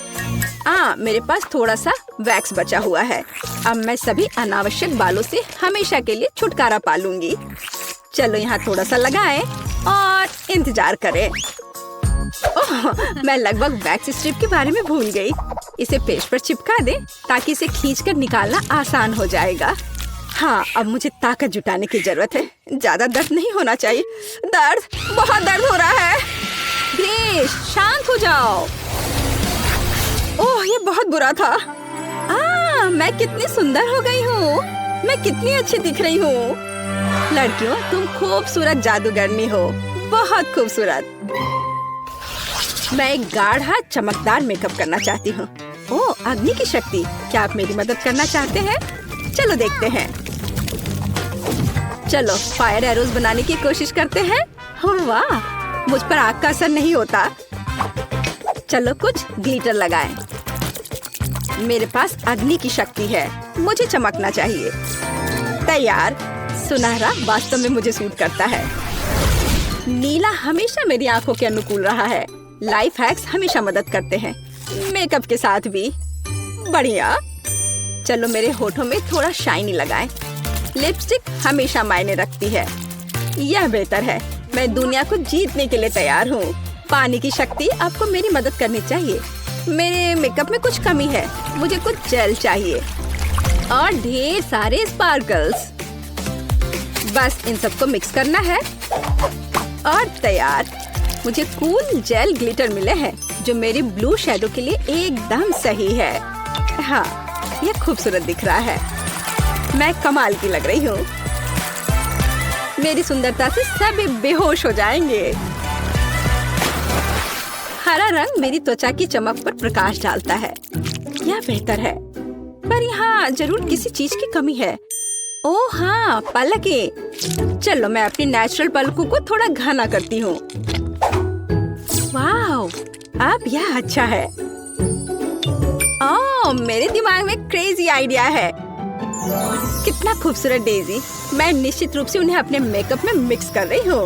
मेरे पास थोड़ा सा वैक्स बचा हुआ है। अब मैं सभी अनावश्यक बालों से हमेशा के लिए छुटकारा पा लूंगी। चलो यहाँ थोड़ा सा लगाएं और इंतजार करें। ओह, मैं लगभग वैक्स स्ट्रिप के बारे में भूल गई। इसे पेश पर चिपका दे ताकि इसे खींचकर निकालना आसान हो जाएगा। हाँ, अब मुझे ताकत जुटाने की जरूरत है। ज्यादा दर्द नहीं होना चाहिए। बहुत दर्द हो रहा है। ग्रेस, शांत हो जाओ। ओह, ये बहुत बुरा था। मैं कितनी सुंदर हो गई हूँ। मैं कितनी अच्छी दिख रही हूँ। लड़कियों, तुम खूबसूरत जादूगरनी हो। बहुत खूबसूरत। मैं एक गाढ़ा चमकदार मेकअप करना चाहती हूँ। ओह, अग्नि की शक्ति। क्या आप मेरी मदद करना चाहते हैं? चलो देखते हैं। चलो फायर एरोज बनाने की कोशिश करते हैं। वाह, मुझ पर आग का असर नहीं होता। चलो कुछ ग्लिटर लगाएं। मेरे पास अग्नि की शक्ति है। मुझे चमकना चाहिए। तैयार। सुनहरा वास्तव में मुझे सूट करता है। नीला हमेशा मेरी आंखों के अनुकूल रहा है। लाइफ हैक्स हमेशा मदद करते हैं, मेकअप के साथ भी। बढ़िया। चलो मेरे होठों में थोड़ा शाइनी लगाएं। लिपस्टिक हमेशा मायने रखती है। यह बेहतर है। मैं दुनिया को जीतने के लिए तैयार हूँ। पानी की शक्ति आपको मेरी मदद करनी चाहिए। मेरे मेकअप में कुछ कमी है। मुझे कुछ जेल चाहिए और ढेर सारे स्पार्कल्स। बस इन सबको मिक्स करना है और तैयार। मुझे कूल जेल ग्लिटर मिले हैं जो मेरी ब्लू शैडो के लिए एकदम सही है। हाँ, यह खूबसूरत दिख रहा है। मैं कमाल की लग रही हूँ। मेरी सुंदरता से सभी बेहोश हो जाएंगे। हरा रंग मेरी त्वचा की चमक पर प्रकाश डालता है। यह बेहतर है, पर यहाँ जरूर किसी चीज की कमी है। ओह हाँ, पलकें। चलो मैं अपनी नेचुरल पलकों को थोड़ा घना करती हूँ। वाह, अब यह अच्छा है। ओह, मेरे दिमाग में क्रेजी आइडिया है। कितना खूबसूरत डेजी। मैं निश्चित रूप से उन्हें अपने मेकअप में मिक्स कर रही हूँ।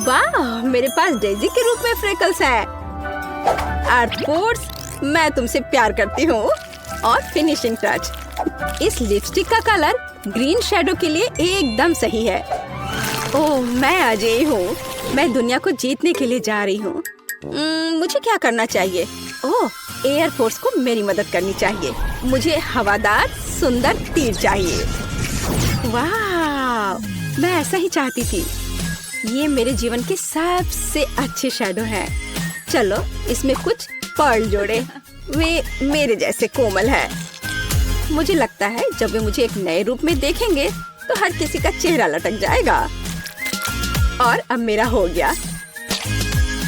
वाह, मेरे पास डेजी के रूप में फ्रेकल्स हैं। आर्टफोर्स, मैं तुमसे प्यार करती हूँ। और फिनिशिंग टच। इस लिपस्टिक का कलर ग्रीन शैडो के लिए एकदम सही है। ओह, मैं अजय हूँ। मैं दुनिया को जीतने के लिए जा रही हूँ। मुझे क्या करना चाहिए? ओह, एयरफोर्स को मेरी मदद करनी चाहिए। मुझे हवादार सुंदर तीर चाहिए। वाह, मैं ऐसा ही चाहती थी। ये मेरे जीवन के सबसे अच्छे शैडो हैं। चलो इसमें कुछ पर्ल जोड़े। वे मेरे जैसे कोमल है। मुझे लगता है जब वे मुझे एक नए रूप में देखेंगे तो हर किसी का चेहरा लटक जाएगा। और अब मेरा हो गया।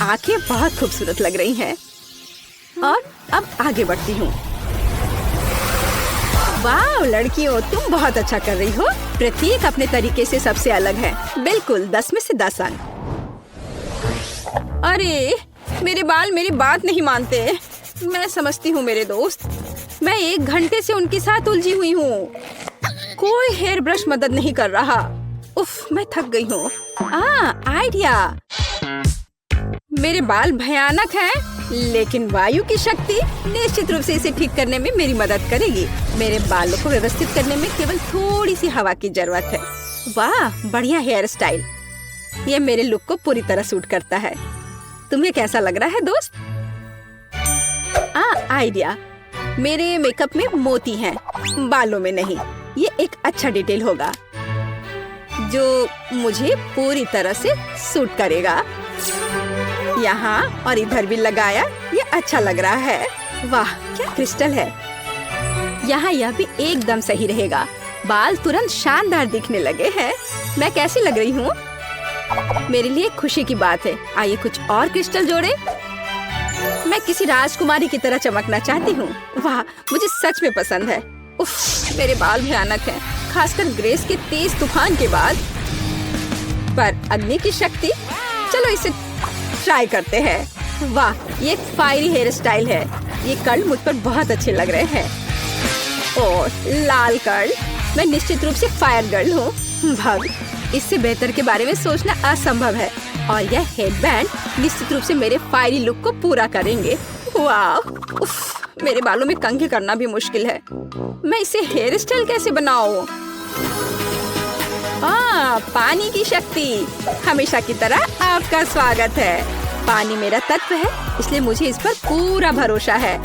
आंखें बहुत खूबसूरत लग रही हैं। और अब आगे बढ़ती हूँ। वाह लड़कियों, तुम बहुत अच्छा कर रही हो। प्रत्येक अपने तरीके से सबसे अलग है। बिल्कुल 10 में से 10 अंक। अरे मेरे बाल मेरी बात नहीं मानते। मैं समझती हूँ मेरे दोस्त, मैं 1 घंटे से उनके साथ उलझी हुई हूँ। कोई हेयर ब्रश मदद नहीं कर रहा। उफ, मैं थक गई हूँ। आइडिया। मेरे बाल भयानक हैं, लेकिन वायु की शक्ति निश्चित रूप से इसे ठीक करने में मेरी मदद करेगी। मेरे बालों को व्यवस्थित करने में केवल थोड़ी सी हवा की जरूरत है। वाह बढ़िया हेयर स्टाइल। ये मेरे लुक को पूरी तरह सूट करता है। तुम्हें कैसा लग रहा है दोस्त? आइडिया। मेरे मेकअप में मोती हैं, बालों में नहीं। ये एक अच्छा डिटेल होगा जो मुझे पूरी तरह से सूट करेगा। यहाँ और इधर भी लगाया, ये अच्छा लग रहा है। वाह क्या क्रिस्टल है। यहाँ यह भी एकदम सही रहेगा। बाल तुरंत शानदार दिखने लगे हैं। मैं कैसी लग रही हूँ? मेरे लिए खुशी की बात है। आइए कुछ और क्रिस्टल जोड़े। मैं किसी राजकुमारी की तरह चमकना चाहती हूँ। वाह मुझे सच में पसंद है। उफ, मेरे बाल भयानक हैं, खासकर ग्रेस के तेज तूफान के बाद। पर अग्नि की शक्ति, चलो इसे ट्राई करते हैं। वाह ये एक फायरी हेयर स्टाइल है। ये कर्ल मुझ पर बहुत अच्छे लग रहे हैं। और लाल कर्ल, मैं निश्चित रूप से फायर गर्ल हूँ। भग, इससे बेहतर के बारे में सोचना असंभव है। और यह हेडबैंड निश्चित रूप से मेरे फायरी लुक को पूरा करेंगे। वाह, उफ, मेरे बालों में कंघी करना भी मुश्किल है। मैं इसे हेयर स्टाइल कैसे बनाऊं? पानी की शक्ति, हमेशा की तरह आपका स्वागत है। पानी मेरा तत्व है, इसलिए मुझे इस पर पूरा भरोसा है।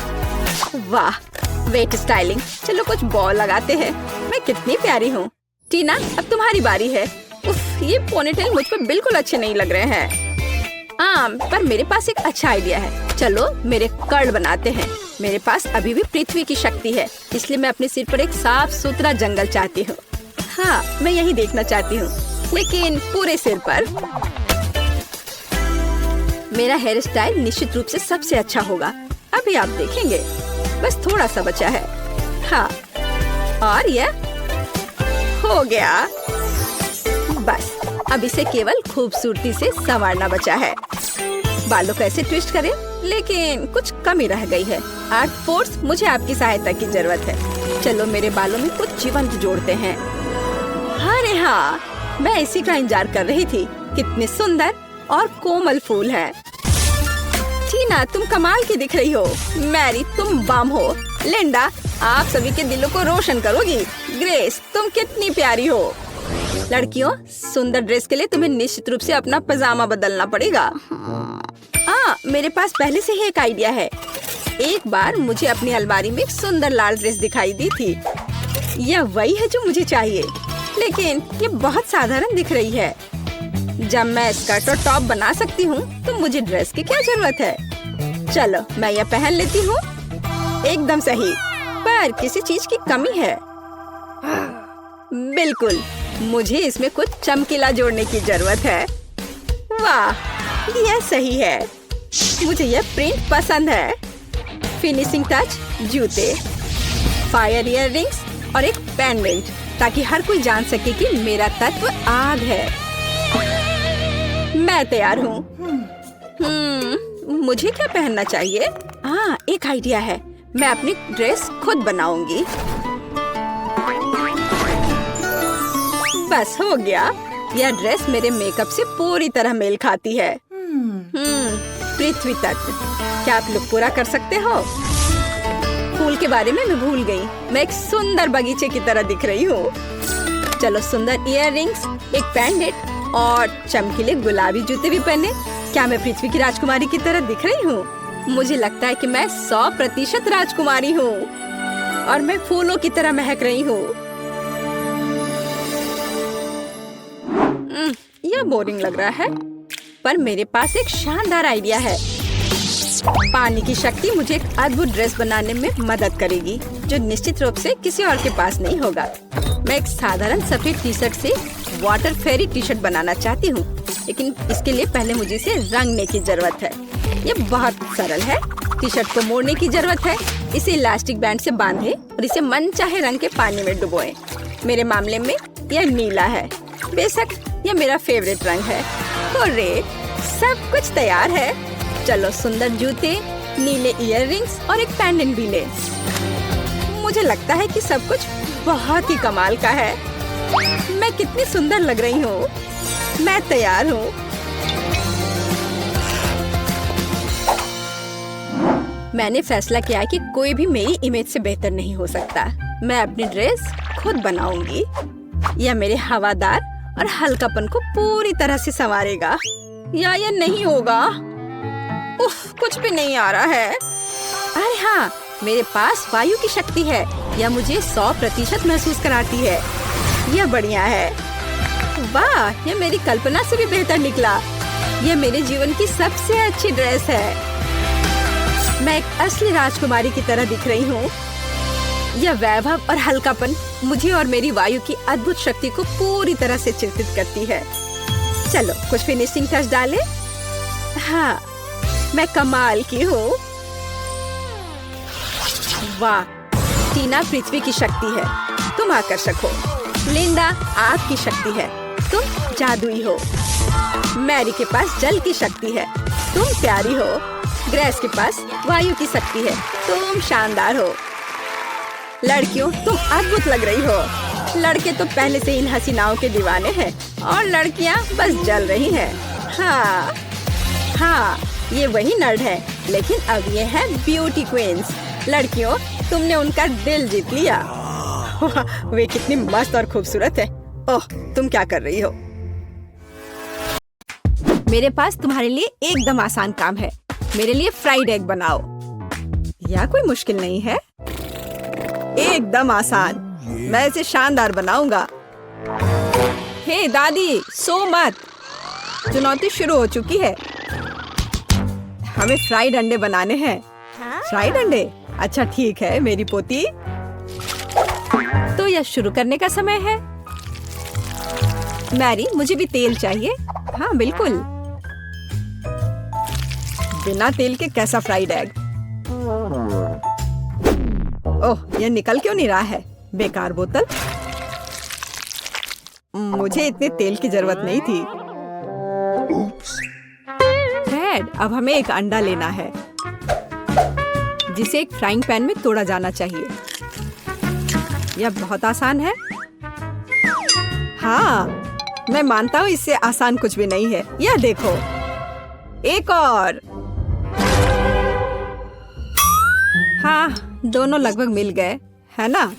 वाह वेट स्टाइलिंग। चलो कुछ बॉल लगाते हैं। मैं कितनी प्यारी हूँ। टीना अब तुम्हारी बारी है। उफ, ये पोनीटेल मुझ पर बिल्कुल अच्छे नहीं लग रहे हैं। पर मेरे पास एक अच्छा आइडिया है। चलो मेरे कर्ल बनाते हैं। मेरे पास अभी भी पृथ्वी की शक्ति है, इसलिए मैं अपने सिर पर एक साफ सुथरा जंगल चाहती हूँ। हाँ मैं यही देखना चाहती हूँ, लेकिन पूरे सिर पर। मेरा हेयर स्टाइल निश्चित रूप से सबसे अच्छा होगा। अभी आप देखेंगे। बस थोड़ा सा बचा है। हाँ और यह हो गया। बस अब इसे केवल खूबसूरती से संवारना बचा है। बालों को ऐसे ट्विस्ट करें, लेकिन कुछ कमी रह गई है। आर्ट फोर्स, मुझे आपकी सहायता की जरूरत है। चलो मेरे बालों में कुछ जीवंत जोड़ते हैं। अरे हाँ, मैं इसी का इंतजार कर रही थी। कितने सुंदर और कोमल फूल हैं। टीना तुम कमाल की दिख रही हो। मैरी तुम बम हो। लिंडा आप सभी के दिलों को रोशन करोगी। ग्रेस तुम कितनी प्यारी हो। लड़कियों, सुंदर ड्रेस के लिए तुम्हें निश्चित रूप से अपना पजामा बदलना पड़ेगा। मेरे पास पहले से ही एक आइडिया है। एक बार मुझे अपनी अलमारी में एक सुंदर लाल ड्रेस दिखाई दी थी। यह वही है जो मुझे चाहिए, लेकिन ये बहुत साधारण दिख रही है। जब मैं स्कर्ट और टॉप बना सकती हूँ, तो मुझे ड्रेस की क्या जरूरत है। चलो मैं यह पहन लेती हूँ। एकदम सही, पर किसी चीज की कमी है। बिल्कुल, मुझे इसमें कुछ चमकीला जोड़ने की जरूरत है। वाह यह सही है। मुझे यह प्रिंट पसंद है। फिनिशिंग टच, जूते, फायर इयररिंग्स और एक पेंडेंट, ताकि हर कोई जान सके कि मेरा तत्व आग है। मैं तैयार हूँ। मुझे क्या पहनना चाहिए? एक आइडिया है। मैं अपनी ड्रेस खुद बनाऊंगी। बस हो गया। यह ड्रेस मेरे मेकअप से पूरी तरह मेल खाती है। पृथ्वी तत्व, क्या आप लुक पूरा कर सकते हो? फूल के बारे में मैं भूल गई। मैं एक सुंदर बगीचे की तरह दिख रही हूँ। चलो सुंदर इयररिंग्स, एक पेंडेंट और चमकीले गुलाबी जूते भी पहने। क्या मैं पृथ्वी की राजकुमारी की तरह दिख रही हूँ? मुझे लगता है कि मैं 100% राजकुमारी हूँ और मैं फूलों की तरह महक रही हूँ। यह बोरिंग लग रहा है, पर मेरे पास एक शानदार आइडिया है। पानी की शक्ति मुझे एक अद्भुत ड्रेस बनाने में मदद करेगी, जो निश्चित रूप से किसी और के पास नहीं होगा। मैं एक साधारण सफेद टी शर्ट से वाटर फेरी टी शर्ट बनाना चाहती हूँ, लेकिन इसके लिए पहले मुझे इसे रंगने की जरूरत है। ये बहुत सरल है। टी शर्ट को मोड़ने की जरूरत है, इसे इलास्टिक बैंड से बांधे और इसे मनचाहे रंग के पानी में डुबोएं। मेरे मामले में यह नीला है, बेशक यह मेरा फेवरेट रंग है। हुर्रे, सब कुछ तैयार है। चलो सुंदर जूते, नीले इयररिंग्स और एक पेंडेंट भी ले। मुझे लगता है कि सब कुछ बहुत ही कमाल का है। मैं कितनी सुंदर लग रही हूँ। मैं तैयार हूँ। मैंने फैसला किया है कि कोई भी मेरी इमेज से बेहतर नहीं हो सकता। मैं अपनी ड्रेस खुद बनाऊंगी। यह मेरे हवादार और हल्कापन को पूरी तरह से संवारेगा। या यह नहीं होगा। उफ, कुछ भी नहीं आ रहा है। अरे हाँ, मेरे पास वायु की शक्ति है। यह मुझे 100% महसूस कराती है। यह बढ़िया है। वाह, यह मेरी कल्पना से भी बेहतर निकला। यह मेरे जीवन की सबसे अच्छी ड्रेस है। मैं एक असली राजकुमारी की तरह दिख रही हूँ। यह वैभव और हल्कापन मुझे और मेरी वायु की अद्भुत शक्ति को पूरी तरह से चिंतित करती है। चलो कुछ फिनिशिंग टच डालें। हाँ, मैं कमाल की हूँ। वाह, टीना पृथ्वी की शक्ति है, तुम आकर्षक हो। लिंडा आग की शक्ति है, तुम जादुई हो। मैरी के पास जल की शक्ति है, तुम प्यारी हो। ग्रेस के पास वायु की शक्ति है, तुम शानदार हो। लड़कियों, तुम अद्भुत लग रही हो। लड़के तो पहले से इन हसीनाओं के दीवाने हैं और लड़कियां बस जल रही हैं। हाँ, ये वही नर्ड है, लेकिन अब ये है ब्यूटी क्वींस। लड़कियों, तुमने उनका दिल जीत लिया। वे कितनी मस्त और खूबसूरत है। ओह, तुम क्या कर रही हो? मेरे पास तुम्हारे लिए एकदम आसान काम है। मेरे लिए फ्राइड एग बनाओ। यह कोई मुश्किल नहीं है, एकदम आसान। मैं इसे शानदार बनाऊंगा। हे दादी, सो मत। चुनौती शुरू हो चुकी है। हमें फ्राइड अंडे बनाने हैं। फ्राइड अंडे? अच्छा ठीक है मेरी पोती। तो यह शुरू करने का समय है। मैरी, मुझे भी तेल चाहिए। हाँ बिल्कुल। बिना तेल के कैसा फ्राइड एग? ओह, यह निकल क्यों नहीं रहा है? बेकार बोतल। मुझे इतने तेल की जरूरत नहीं थी। फ्रेड, अब हमें एक अंडा लेना है जिसे एक फ्राइंग पैन में तोड़ा जाना चाहिए। यह बहुत आसान है। हाँ, मैं मानता हूँ इससे आसान कुछ भी नहीं है। यह देखो, एक और। हाँ, दोनों लगभग मिल गए, है ना?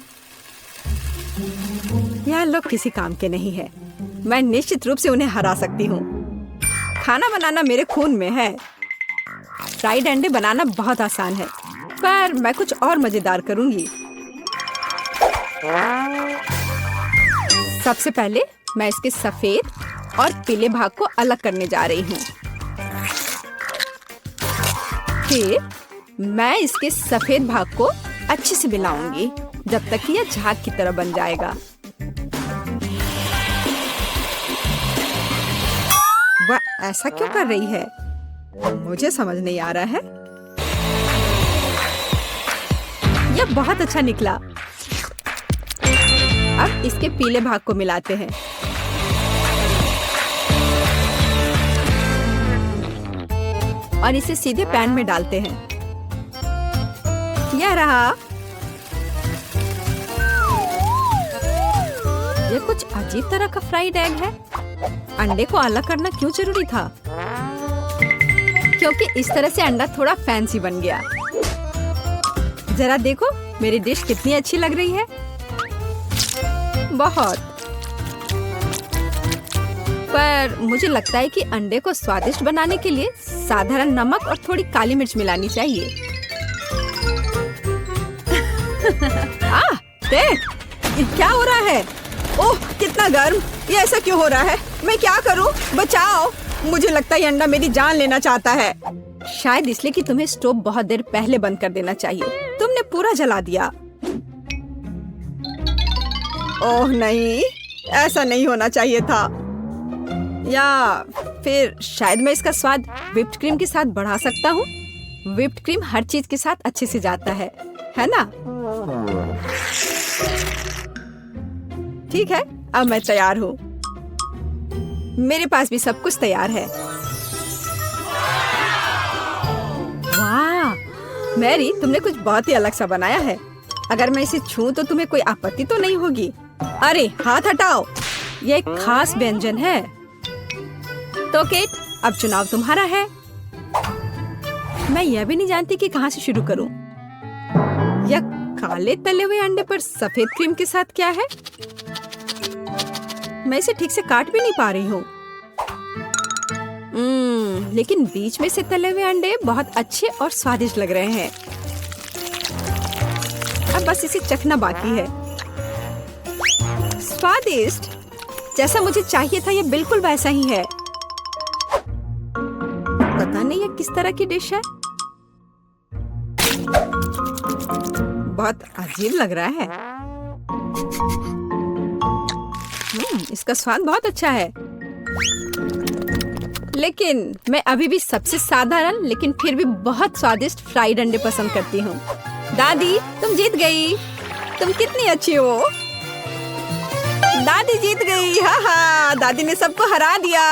यह लोग किसी काम के नहीं है। मैं निश्चित रूप से उन्हें हरा सकती हूँ। खाना बनाना मेरे खून में है। फ्राइड अंडे बनाना बहुत आसान है, पर मैं कुछ और मजेदार करूंगी। सबसे पहले मैं इसके सफेद और पीले भाग को अलग करने जा रही हूँ। फिर मैं इसके सफेद भाग को अच्छे से मिलाऊंगी जब तक कि यह झाग की तरह बन जाएगा। वह ऐसा क्यों कर रही है? मुझे समझ नहीं आ रहा है। यह बहुत अच्छा निकला। अब इसके पीले भाग को मिलाते हैं। और इसे सीधे पैन में डालते हैं। यह रहा। यह कुछ अजीब तरह का फ्राइड एग है। अंडे को अलग करना क्यों जरूरी था? क्योंकि इस तरह से अंडा थोड़ा फैंसी बन गया। जरा देखो मेरी डिश कितनी अच्छी लग रही है। बहुत। पर मुझे लगता है कि अंडे को स्वादिष्ट बनाने के लिए साधारण नमक और थोड़ी काली मिर्च मिलानी चाहिए। देख, ये क्या हो रहा है? ओह, कितना गर्म! ये ऐसा क्यों हो रहा है? मैं क्या करूं? बचाओ! मुझे लगता है ये अंडा मेरी जान लेना चाहता है। शायद इसलिए कि तुम्हें स्टोव बहुत देर पहले बंद कर देना चाहिए। तुमने पूरा जला दिया। ओह नहीं, ऐसा नहीं होना चाहिए था। या फिर शायद मैं इसका स्वाद व्हिप्ड क्रीम के साथ बढ़ा सकता हूँ। व्हिप्ड क्रीम हर चीज के साथ अच्छे से जाता है ना? ठीक है, अब मैं तैयार हूँ। मेरे पास भी सब कुछ तैयार है। वाह मैरी, तुमने कुछ बहुत ही अलग सा बनाया है। अगर मैं इसे छूं तो तुम्हें कोई आपत्ति तो नहीं होगी? अरे हाथ हटाओ, यह एक खास व्यंजन है। तो केट, अब चुनाव तुम्हारा है। मैं यह भी नहीं जानती कि कहाँ से शुरू करूं। यह काले तले हुए अंडे पर सफेद क्रीम के साथ क्या है? मैं इसे ठीक से काट भी नहीं पा रही हूँ। लेकिन बीच में से तले हुए अंडे बहुत अच्छे और स्वादिष्ट लग रहे हैं। अब बस इसे चखना बाकी है। स्वादिष्ट, जैसा मुझे चाहिए था, यह बिल्कुल वैसा ही है। पता नहीं यह किस तरह की डिश है। बहुत अजीब लग रहा है। इसका स्वाद बहुत अच्छा है, लेकिन मैं अभी भी सबसे साधारण लेकिन फिर भी बहुत स्वादिष्ट फ्राइड अंडे पसंद करती हूँ। दादी, तुम जीत गई। तुम कितनी अच्छी हो। दादी जीत गई। हा हा, दादी ने सबको हरा दिया।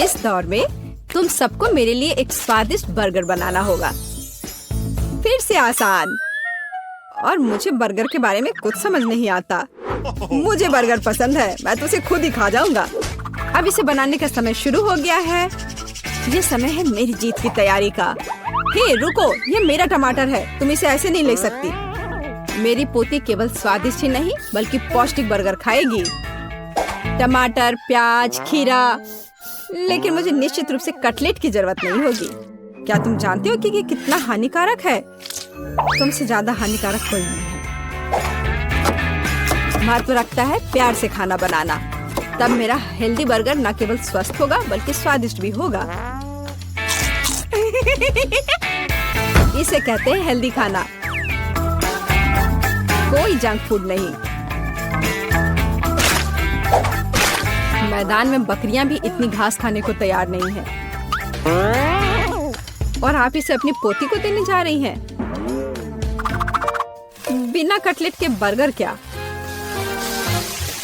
इस दौर में तुम सबको मेरे लिए एक स्वादिष्ट बर्गर बनाना होगा। फिर से आसान। और मुझे बर्गर के बारे में कुछ समझ नहीं आता। मुझे बर्गर पसंद है, मैं तो उसे खुद ही खा जाऊंगा। अब इसे बनाने का समय शुरू हो गया है। ये समय है मेरी जीत की तैयारी का। हे रुको, ये मेरा टमाटर है, तुम इसे ऐसे नहीं ले सकती। मेरी पोती केवल स्वादिष्ट ही नहीं बल्कि पौष्टिक बर्गर खाएगी। टमाटर, प्याज, खीरा, लेकिन मुझे निश्चित रूप से कटलेट की जरूरत नहीं होगी। क्या तुम जानते हो कि ये कितना हानिकारक है? तुमसे ज्यादा हानिकारक कोई नहीं है। महत्व रखता है प्यार से खाना बनाना, तब मेरा हेल्दी बर्गर न केवल स्वस्थ होगा बल्कि स्वादिष्ट भी होगा। इसे कहते हैं हेल्दी खाना, कोई जंक फूड नहीं। मैदान में बकरियां भी इतनी घास खाने को तैयार नहीं है, और आप इसे अपनी पोती को देने जा रही हैं। बिना कटलेट के बर्गर क्या?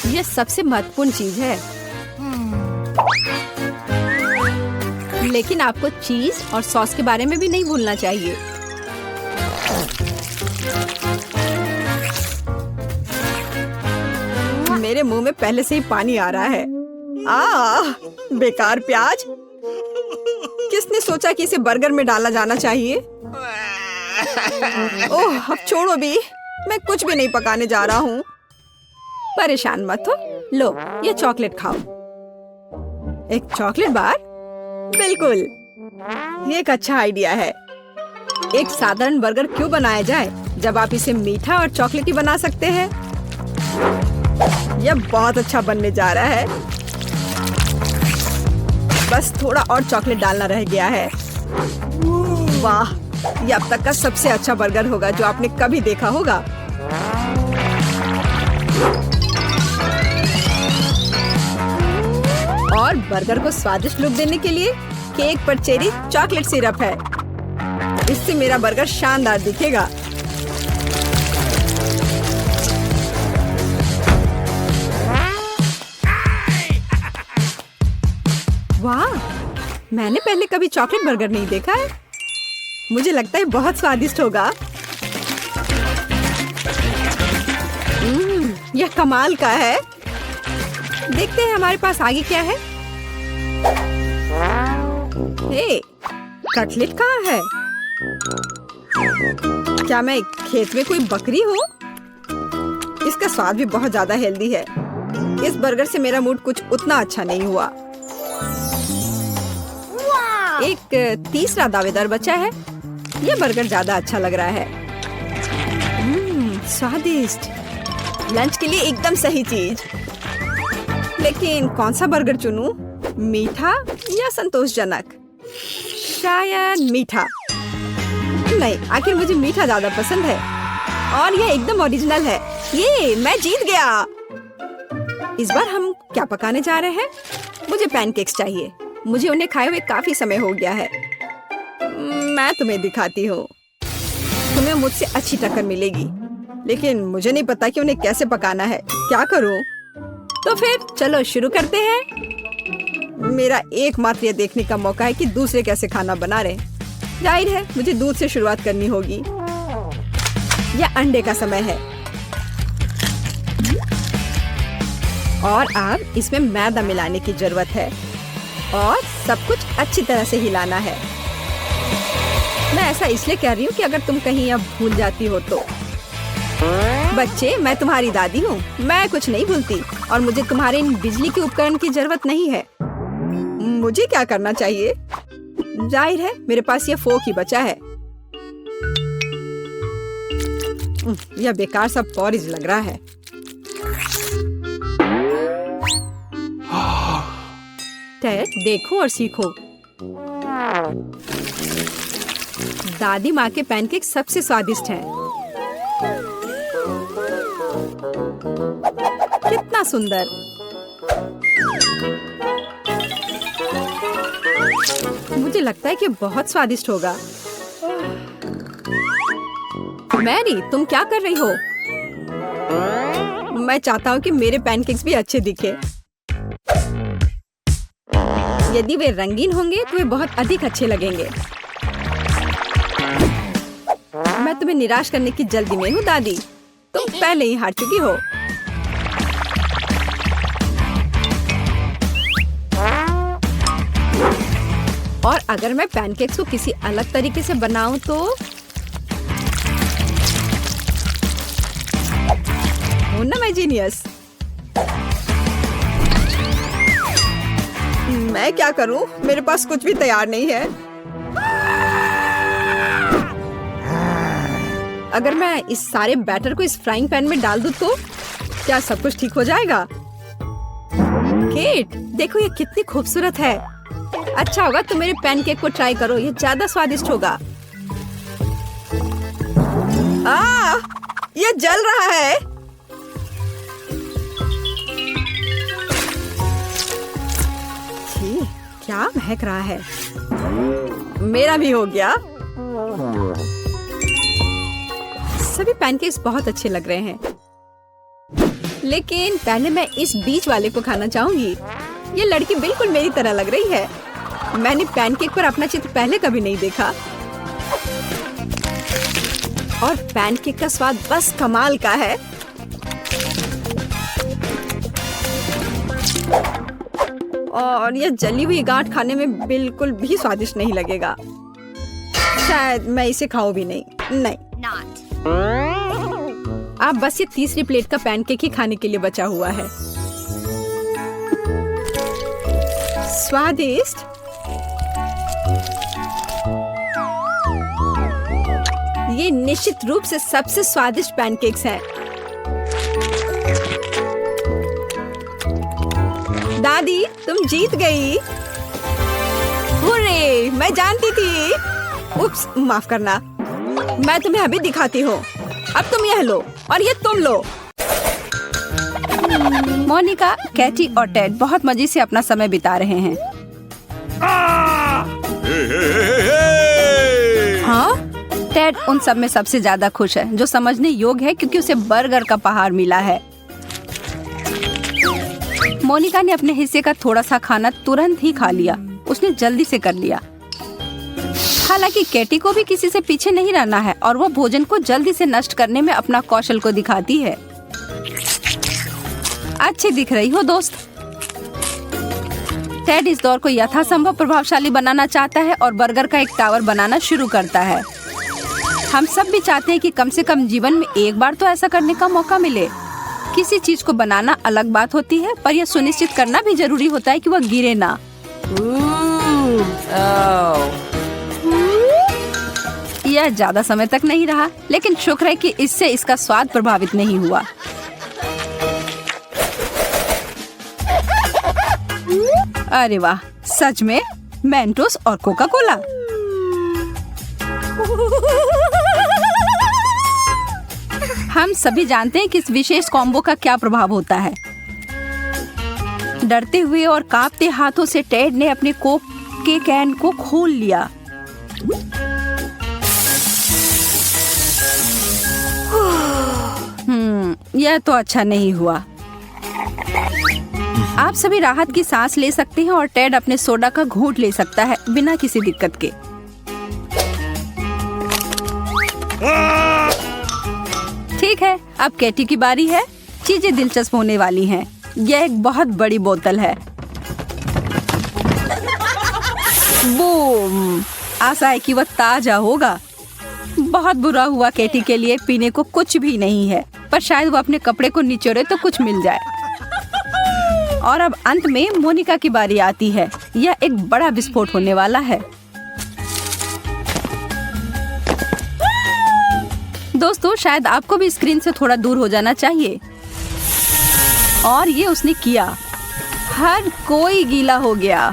यह सबसे महत्वपूर्ण चीज है। लेकिन आपको चीज और सॉस के बारे में भी नहीं भूलना चाहिए। मेरे मुंह में पहले से ही पानी आ रहा है। बेकार प्याज। किसने सोचा कि इसे बर्गर में डाला जाना चाहिए? ओह, अब छोड़ो भी, मैं कुछ भी नहीं पकाने जा रहा हूँ। परेशान मत हो, लो ये चॉकलेट खाओ। एक चॉकलेट बार? बिल्कुल, ये एक अच्छा आइडिया है। एक साधारण बर्गर क्यों बनाया जाए जब आप इसे मीठा और चॉकलेटी बना सकते हैं? यह बहुत अच्छा बनने जा रहा है। बस थोड़ा और चॉकलेट डालना रह गया है। वाह, यह अब तक का सबसे अच्छा बर्गर होगा जो आपने कभी देखा होगा। और बर्गर को स्वादिष्ट लुक देने के लिए केक पर चेरी चॉकलेट सिरप है। इससे मेरा बर्गर शानदार दिखेगा। वाह, मैंने पहले कभी चॉकलेट बर्गर नहीं देखा है। मुझे लगता है बहुत स्वादिष्ट होगा। यह कमाल का है। देखते हैं हमारे पास आगे क्या है। हे, कटलेट कहाँ है? क्या मैं खेत में कोई बकरी हूँ? इसका स्वाद भी बहुत ज्यादा हेल्दी है। इस बर्गर से मेरा मूड कुछ उतना अच्छा नहीं हुआ। एक तीसरा दावेदार बचा है। यह बर्गर ज्यादा अच्छा लग रहा है। स्वादिष्ट, लंच के लिए एकदम सही चीज। लेकिन कौन सा बर्गर चुनूं? मीठा या संतोषजनक? शायद मीठा। नहीं, आखिर मुझे मीठा ज्यादा पसंद है। और ये एकदम ओरिजिनल है। ये मैं जीत गया। इस बार हम क्या पकाने जा रहे हैं? मुझे पैनकेक्स चाहिए। मुझे उन्हें खाए हुए काफी समय हो गया है। मैं तुम्हें दिखाती हूँ। तुम्हें मुझसे अच्छी टक्कर मिलेगी, लेकिन मुझे नहीं पता कि उन्हें कैसे पकाना है। क्या करूँ? तो फिर चलो शुरू करते हैं। मेरा एकमात्र ये देखने का मौका है कि दूसरे कैसे खाना बना रहे। जाहिर है मुझे दूध से शुरुआत करनी होगी। यह अंडे का समय है और अब इसमें मैदा मिलाने की जरूरत है और सब कुछ अच्छी तरह से हिलाना है। मैं ऐसा इसलिए कह रही हूँ कि अगर तुम कहीं अब भूल जाती हो तो। बच्चे, मैं तुम्हारी दादी हूँ। मैं कुछ नहीं भूलती और मुझे तुम्हारे इन बिजली के उपकरण की जरूरत नहीं है। मुझे क्या करना चाहिए? जाहिर है मेरे पास ये फोक ही बचा है। यह बेकार सा पॉरिज लग रहा है। टेड, देखो और सीखो। दादी माँ के पैनकेक सबसे स्वादिष्ट हैं। कितना सुंदर। मुझे लगता है कि बहुत स्वादिष्ट होगा। मैरी, तुम क्या कर रही हो? मैं चाहता हूँ कि मेरे पैनकेक्स भी अच्छे दिखे। यदि वे रंगीन होंगे तो वे बहुत अधिक अच्छे लगेंगे। मैं तुम्हें निराश करने की जल्दी में हूँ दादी। तुम पहले ही हार चुकी हो। और अगर मैं पैनकेक्स को किसी अलग तरीके से बनाऊं तो हूं ना मैं जीनियस। मैं क्या करूं? मेरे पास कुछ भी तैयार नहीं है। अगर मैं इस सारे बैटर को इस फ्राइंग पैन में डाल दूं तो क्या सब कुछ ठीक हो जाएगा? केट, देखो ये कितनी खूबसूरत है। अच्छा होगा तुम मेरे पैनकेक को ट्राई करो, ये ज्यादा स्वादिष्ट होगा। ये जल रहा है। छी, क्या महक रहा है। मेरा भी हो गया। सभी पैनकेक्स बहुत अच्छे लग रहे हैं, लेकिन पहले मैं इस बीच वाले को खाना चाहूंगी। ये लड़की बिल्कुल मेरी तरह लग रही है। मैंने पैनकेक पर अपना चित्र पहले कभी नहीं देखा और पैनकेक का स्वाद बस कमाल का है। और ये जली हुई गांठ खाने में बिल्कुल भी स्वादिष्ट नहीं लगेगा। शायद मैं इसे खाऊं भी नहीं। अब बस ये तीसरी प्लेट का पैनकेक ही खाने के लिए बचा हुआ है। स्वादिष्ट। ये निश्चित रूप से सबसे स्वादिष्ट पैनकेक्स हैं। दादी, तुम जीत गई। हुर्रे, मैं जानती थी। उप्स, माफ करना। मैं तुम्हें अभी दिखाती हूँ। अब तुम यह लो और ये तुम लो। मोनिका, कैटी और टेड बहुत मजे से अपना समय बिता रहे हैं। हाँ, टेड उन सब में सबसे ज्यादा खुश है, जो समझने योग्य है क्योंकि उसे बर्गर का पहाड़ मिला है। मोनिका ने अपने हिस्से का थोड़ा सा खाना तुरंत ही खा लिया। उसने जल्दी से कर लिया। हालांकि कैटी को भी किसी से पीछे नहीं रहना है और वो भोजन को जल्दी से नष्ट करने में अपना कौशल को दिखाती है। अच्छी दिख रही हो दोस्त। टेड इस दौर को यथासंभव प्रभावशाली बनाना चाहता है और बर्गर का एक टावर बनाना शुरू करता है। हम सब भी चाहते हैं कि कम से कम जीवन में एक बार तो ऐसा करने का मौका मिले। किसी चीज को बनाना अलग बात होती है, पर यह सुनिश्चित करना भी जरूरी होता है कि वह गिरे ना। यह ज्यादा समय तक नहीं रहा, लेकिन शुक्र है कि इससे इसका स्वाद प्रभावित नहीं हुआ। अरे वाह, सच में मेंटोस और कोका कोला। हम सभी जानते हैं कि इस विशेष कॉम्बो का क्या प्रभाव होता है। डरते हुए और कांपते हाथों से टेड ने अपने कोक के कैन को खोल लिया। यह तो अच्छा नहीं हुआ। आप सभी राहत की सांस ले सकते हैं और टेड अपने सोडा का घूंट ले सकता है बिना किसी दिक्कत के। ठीक है, अब कैटी की बारी है। चीजें दिलचस्प होने वाली हैं। यह एक बहुत बड़ी बोतल है। बूम! आशा है कि वह ताजा होगा। बहुत बुरा हुआ कैटी के लिए पीने को कुछ भी नहीं है, पर शायद वो अपने कपड़े को निचोड़े तो कुछ मिल जाए। और अब अंत में मोनिका की बारी आती है। यह एक बड़ा विस्फोट होने वाला है। दोस्तों, शायद आपको भी स्क्रीन से थोड़ा दूर हो जाना चाहिए। और ये उसने किया। हर कोई गीला हो गया।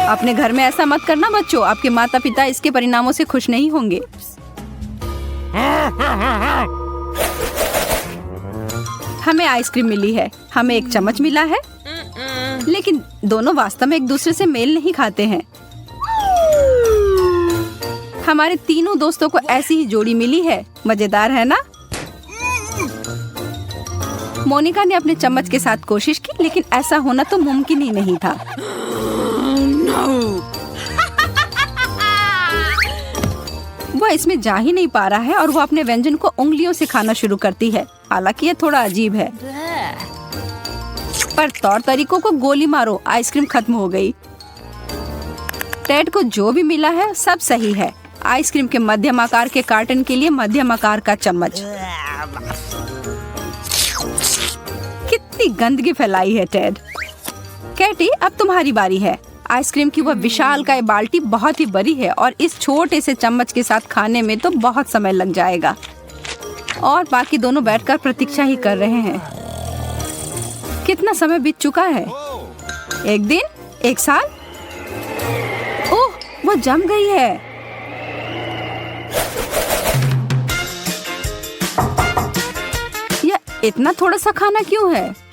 अपने घर में ऐसा मत करना बच्चों, आपके माता पिता इसके परिणामों से खुश नहीं होंगे। हमें आइसक्रीम मिली है, हमें एक चम्मच मिला है, लेकिन दोनों वास्तव में एक दूसरे से मेल नहीं खाते हैं। हमारे तीनों दोस्तों को ऐसी ही जोड़ी मिली है। मजेदार है ना? मोनिका ने अपने चम्मच के साथ कोशिश की, लेकिन ऐसा होना तो मुमकिन ही नहीं था। वह इसमें जा ही नहीं पा रहा है और वो अपने व्यंजन को उंगलियों से खाना शुरू करती है। हालांकि ये थोड़ा अजीब है, पर तौर तरीकों को गोली मारो, आइसक्रीम खत्म हो गई। टेड को जो भी मिला है सब सही है। आइसक्रीम के मध्यम आकार के कार्टन के लिए मध्यम आकार का चम्मच। कितनी गंदगी फैलाई है टेड। कैटी, अब तुम्हारी बारी है। आइसक्रीम की वह विशालकाय बाल्टी बहुत ही बड़ी है और इस छोटे से चम्मच के साथ खाने में तो बहुत समय लग जाएगा। और बाकी दोनों बैठकर प्रतीक्षा ही कर रहे हैं। कितना समय बीत चुका है? एक दिन? एक साल? ओह, वो जम गई है। यह इतना थोड़ा सा खाना क्यों है?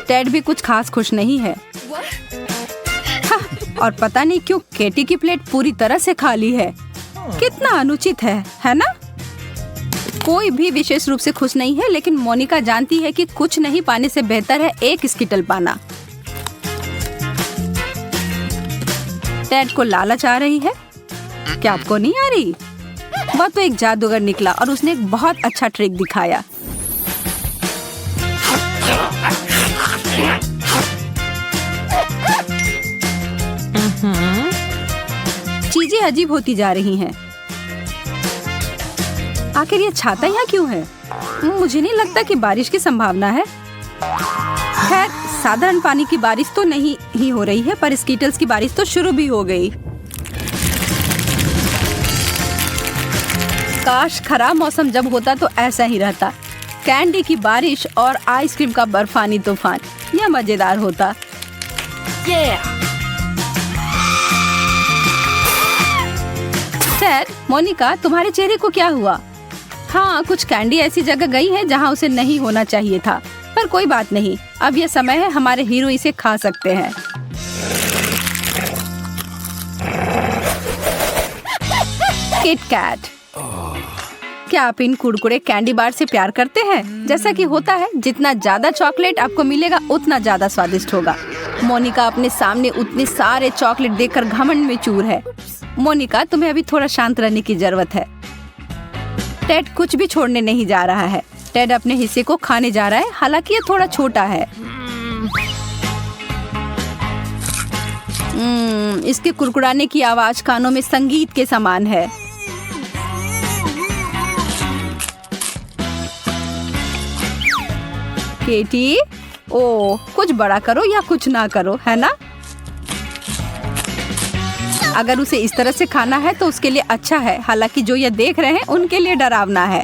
टेड भी कुछ खास खुश नहीं है। और पता नहीं क्यों कैटी की प्लेट पूरी तरह से खाली है। कितना अनुचित है ना? कोई भी विशेष रूप से खुश नहीं है, लेकिन मोनिका जानती है कि कुछ नहीं पाने से बेहतर है एक स्किटल पाना। टेड को लालच आ रही है। क्या आपको नहीं आ रही? वह तो एक जादूगर निकला और उसने एक बहुत अच्छा ट्रिक दिखाया। चीजें अजीब होती जा रही हैं। आखिर ये छाता यहाँ क्यों है? मुझे नहीं लगता कि बारिश की संभावना है। खैर, साधारण पानी की बारिश तो नहीं ही हो रही है, पर स्कीटल्स की बारिश तो शुरू भी हो गई। काश खराब मौसम जब होता तो ऐसा ही रहता। कैंडी की बारिश और आइसक्रीम का बर्फानी तूफान, यह मजेदार होता। टेड, मोनिका, तुम्हारे चेहरे को क्या हुआ? हाँ, कुछ कैंडी ऐसी जगह गई है जहाँ उसे नहीं होना चाहिए था, पर कोई बात नहीं। अब यह समय है, हमारे हीरो इसे खा सकते हैं। Kit Kat. क्या आप इन कुरकुरे कैंडी बार से प्यार करते हैं? जैसा कि होता है, जितना ज्यादा चॉकलेट आपको मिलेगा उतना ज्यादा स्वादिष्ट होगा। मोनिका अपने सामने उतने सारे चॉकलेट देखकर घमंड में चूर है। मोनिका, तुम्हें अभी थोड़ा शांत रहने की जरूरत है। टेड कुछ भी छोड़ने नहीं जा रहा है। टेड अपने हिस्से को खाने जा रहा है, हालांकि ये थोड़ा छोटा है। इसके कुरकुराने की आवाज कानों में संगीत के समान है। केटी, ओ, कुछ बड़ा करो या कुछ ना करो, है ना? अगर उसे इस तरह से खाना है तो उसके लिए अच्छा है, हालांकि जो ये देख रहे हैं उनके लिए डरावना है।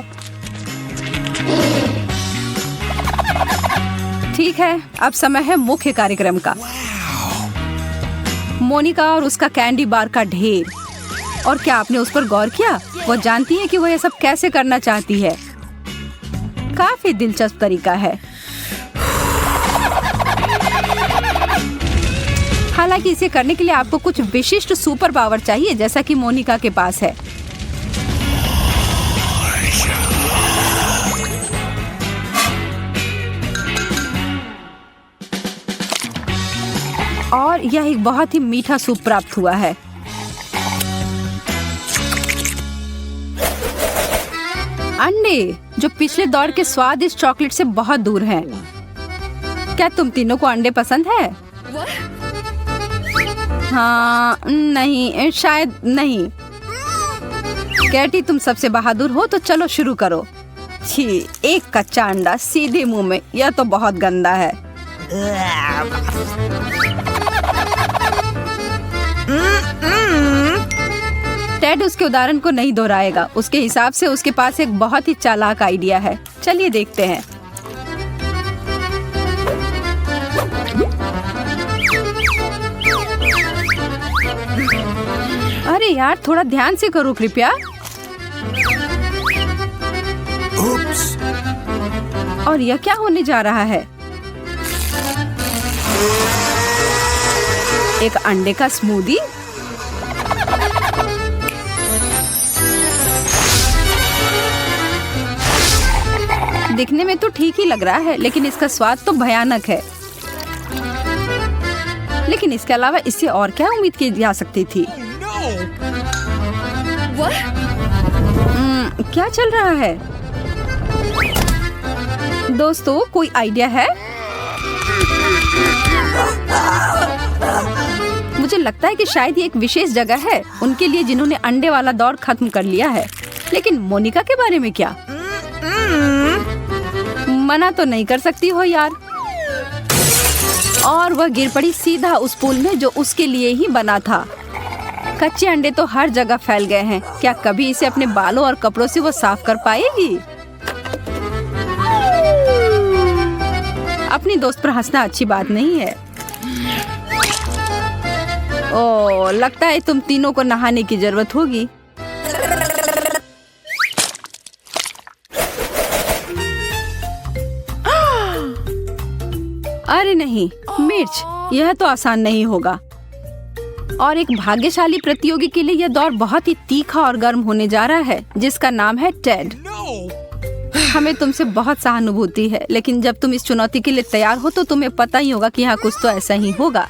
ठीक है, अब समय है मुख्य कार्यक्रम का। मोनिका और उसका कैंडी बार का ढेर। और क्या आपने उस पर गौर किया? वो जानती है कि वो ये सब कैसे करना चाहती है। काफी दिलचस्प तरीका है। हालांकि इसे करने के लिए आपको कुछ विशिष्ट सुपर पावर चाहिए, जैसा कि मोनिका के पास है। और यह एक बहुत ही मीठा सूप प्राप्त हुआ है। अंडे जो पिछले दौर के स्वादिष्ट चॉकलेट से बहुत दूर हैं। क्या तुम तीनों को अंडे पसंद है? हाँ, नहीं, शायद नहीं। कैटी, तुम सबसे बहादुर हो, तो चलो शुरू करो। छी, एक कच्चा अंडा सीधे मुंह में, यह तो बहुत गंदा है। टेड उसके उदाहरण को नहीं दोहराएगा। उसके हिसाब से उसके पास एक बहुत ही चालाक आइडिया है। चलिए देखते हैं। अरे यार, थोड़ा ध्यान से करो कृपया। Oops. और यह क्या होने जा रहा है? एक अंडे का स्मूदी? दिखने में तो ठीक ही लग रहा है, लेकिन इसका स्वाद तो भयानक है। लेकिन इसके अलावा इससे और क्या उम्मीद की जा सकती थी? क्या चल रहा है? दोस्तों, कोई आइडिया है? मुझे लगता है कि शायद ये एक विशेष जगह है उनके लिए जिन्होंने अंडे वाला दौर खत्म कर लिया है। लेकिन मोनिका के बारे में क्या? मना तो नहीं कर सकती हो यार। और वह गिर पड़ी सीधा उस पूल में जो उसके लिए ही बना था। कच्चे अंडे तो हर जगह फैल गए हैं। क्या कभी इसे अपने बालों और कपड़ों से वो साफ कर पाएगी? अपनी दोस्त पर हंसना अच्छी बात नहीं है। ओह, लगता है तुम तीनों को नहाने की जरूरत होगी। अरे नहीं, मिर्च, यह तो आसान नहीं होगा। और एक भाग्यशाली प्रतियोगी के लिए यह दौर बहुत ही तीखा और गर्म होने जा रहा है, जिसका नाम है टेड। हमें तुमसे बहुत सहानुभूति है, लेकिन जब तुम इस चुनौती के लिए तैयार हो तो तुम्हें पता ही होगा कि यहाँ कुछ तो ऐसा ही होगा।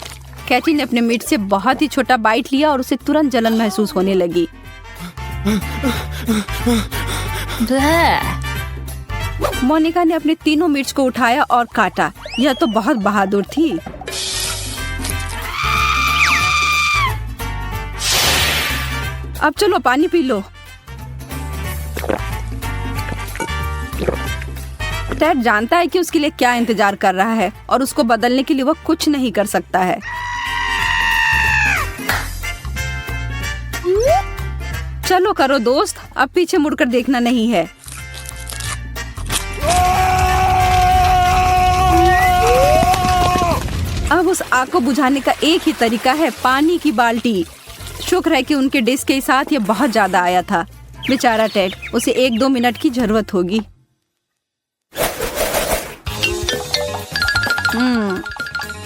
कैटी ने अपने मीट से बहुत ही छोटा बाइट लिया और उसे तुरंत जलन महसूस होने लगी। मोनिका ने अपने तीनों मिर्च को उठाया और काटा। यह तो बहुत बहादुर थी। अब चलो पानी पी लो। टेड जानता है कि उसके लिए क्या इंतजार कर रहा है और उसको बदलने के लिए वह कुछ नहीं कर सकता है। चलो करो दोस्त, अब पीछे मुड़कर देखना नहीं है। अब उस आग को बुझाने का एक ही तरीका है, पानी की बाल्टी। शुक्र है कि उनके डिश के साथ ये बहुत ज्यादा आया था। बेचारा टेड, उसे 1-2 मिनट की जरूरत होगी।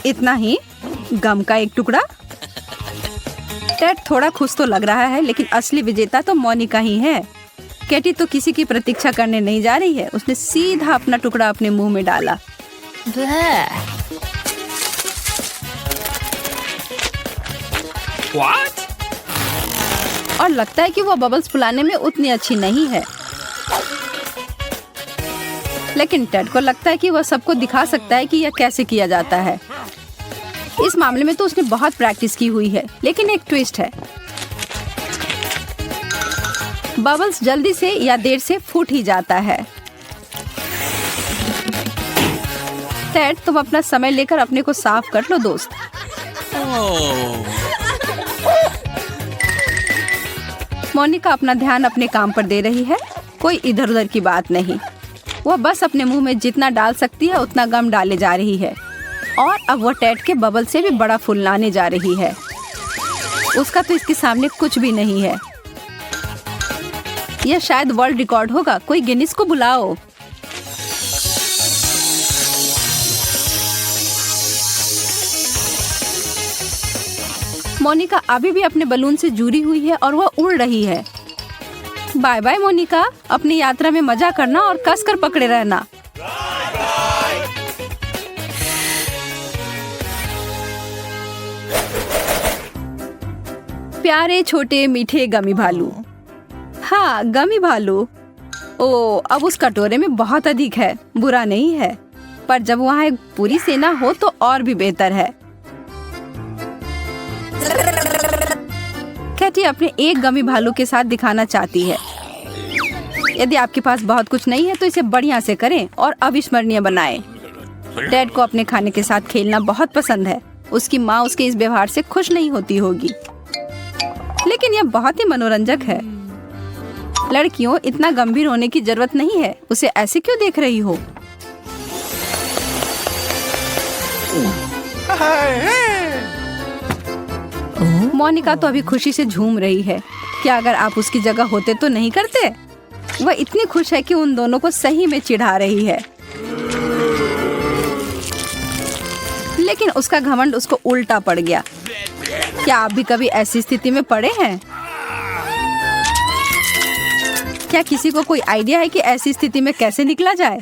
इतना ही? गम का एक टुकड़ा? टेड थोड़ा खुश तो लग रहा है, लेकिन असली विजेता तो मोनिका ही है। कैटी तो किसी की प्रतीक्षा करने नहीं जा रही है। उसने सीधा अपना टुकड़ा अपने मुंह में डाला। What? और लगता है कि वो बबल्स फुलाने में उतनी अच्छी नहीं है। लेकिन टेड को लगता है कि वह सबको दिखा सकता है कि यह कैसे किया जाता है। इस मामले में तो उसने बहुत प्रैक्टिस की हुई है, लेकिन एक ट्विस्ट है। बबल्स जल्दी से या देर से फूट ही जाता है। टेड, तुम अपना समय लेकर अपने को साफ कर लो दोस्त। मोनिका अपना ध्यान अपने काम पर दे रही है, कोई इधर उधर की बात नहीं। वह बस अपने मुंह में जितना डाल सकती है उतना गम डाले जा रही है। और अब वह टेड के बबल से भी बड़ा फूल लाने जा रही है। उसका तो इसके सामने कुछ भी नहीं है। यह शायद वर्ल्ड रिकॉर्ड होगा। कोई गिनीज को बुलाओ। मोनिका अभी भी अपने बलून से जुड़ी हुई है और वह उड़ रही है। बाय बाय मोनिका, अपनी यात्रा में मजा करना और कसकर पकड़े रहना। प्यारे छोटे मीठे गमी भालू। हाँ, गमी भालू। ओ, अब उस कटोरे में बहुत अधिक है। बुरा नहीं है, पर जब वहाँ एक पूरी सेना हो तो और भी बेहतर है। कैटी अपने एक गमी भालू के साथ दिखाना चाहती है। यदि आपके पास बहुत कुछ नहीं है तो इसे बढ़िया से करें और अविस्मरणीय बनाएं। डैड को अपने खाने के साथ खेलना बहुत पसंद है। उसकी माँ उसके इस व्यवहार से खुश नहीं होती होगी, लेकिन यह बहुत ही मनोरंजक है। लड़कियों, इतना गंभीर होने की जरूरत नहीं है। उसे ऐसे क्यों देख रही हो? मोनिका तो अभी खुशी से झूम रही है। क्या अगर आप उसकी जगह होते तो नहीं करते? वह इतनी खुश है कि उन दोनों को सही में चिढ़ा रही है, लेकिन उसका घमंड उसको उल्टा पड़ गया। क्या आप भी कभी ऐसी स्थिति में पड़े हैं? क्या किसी को कोई आइडिया है कि ऐसी स्थिति में कैसे निकला जाए?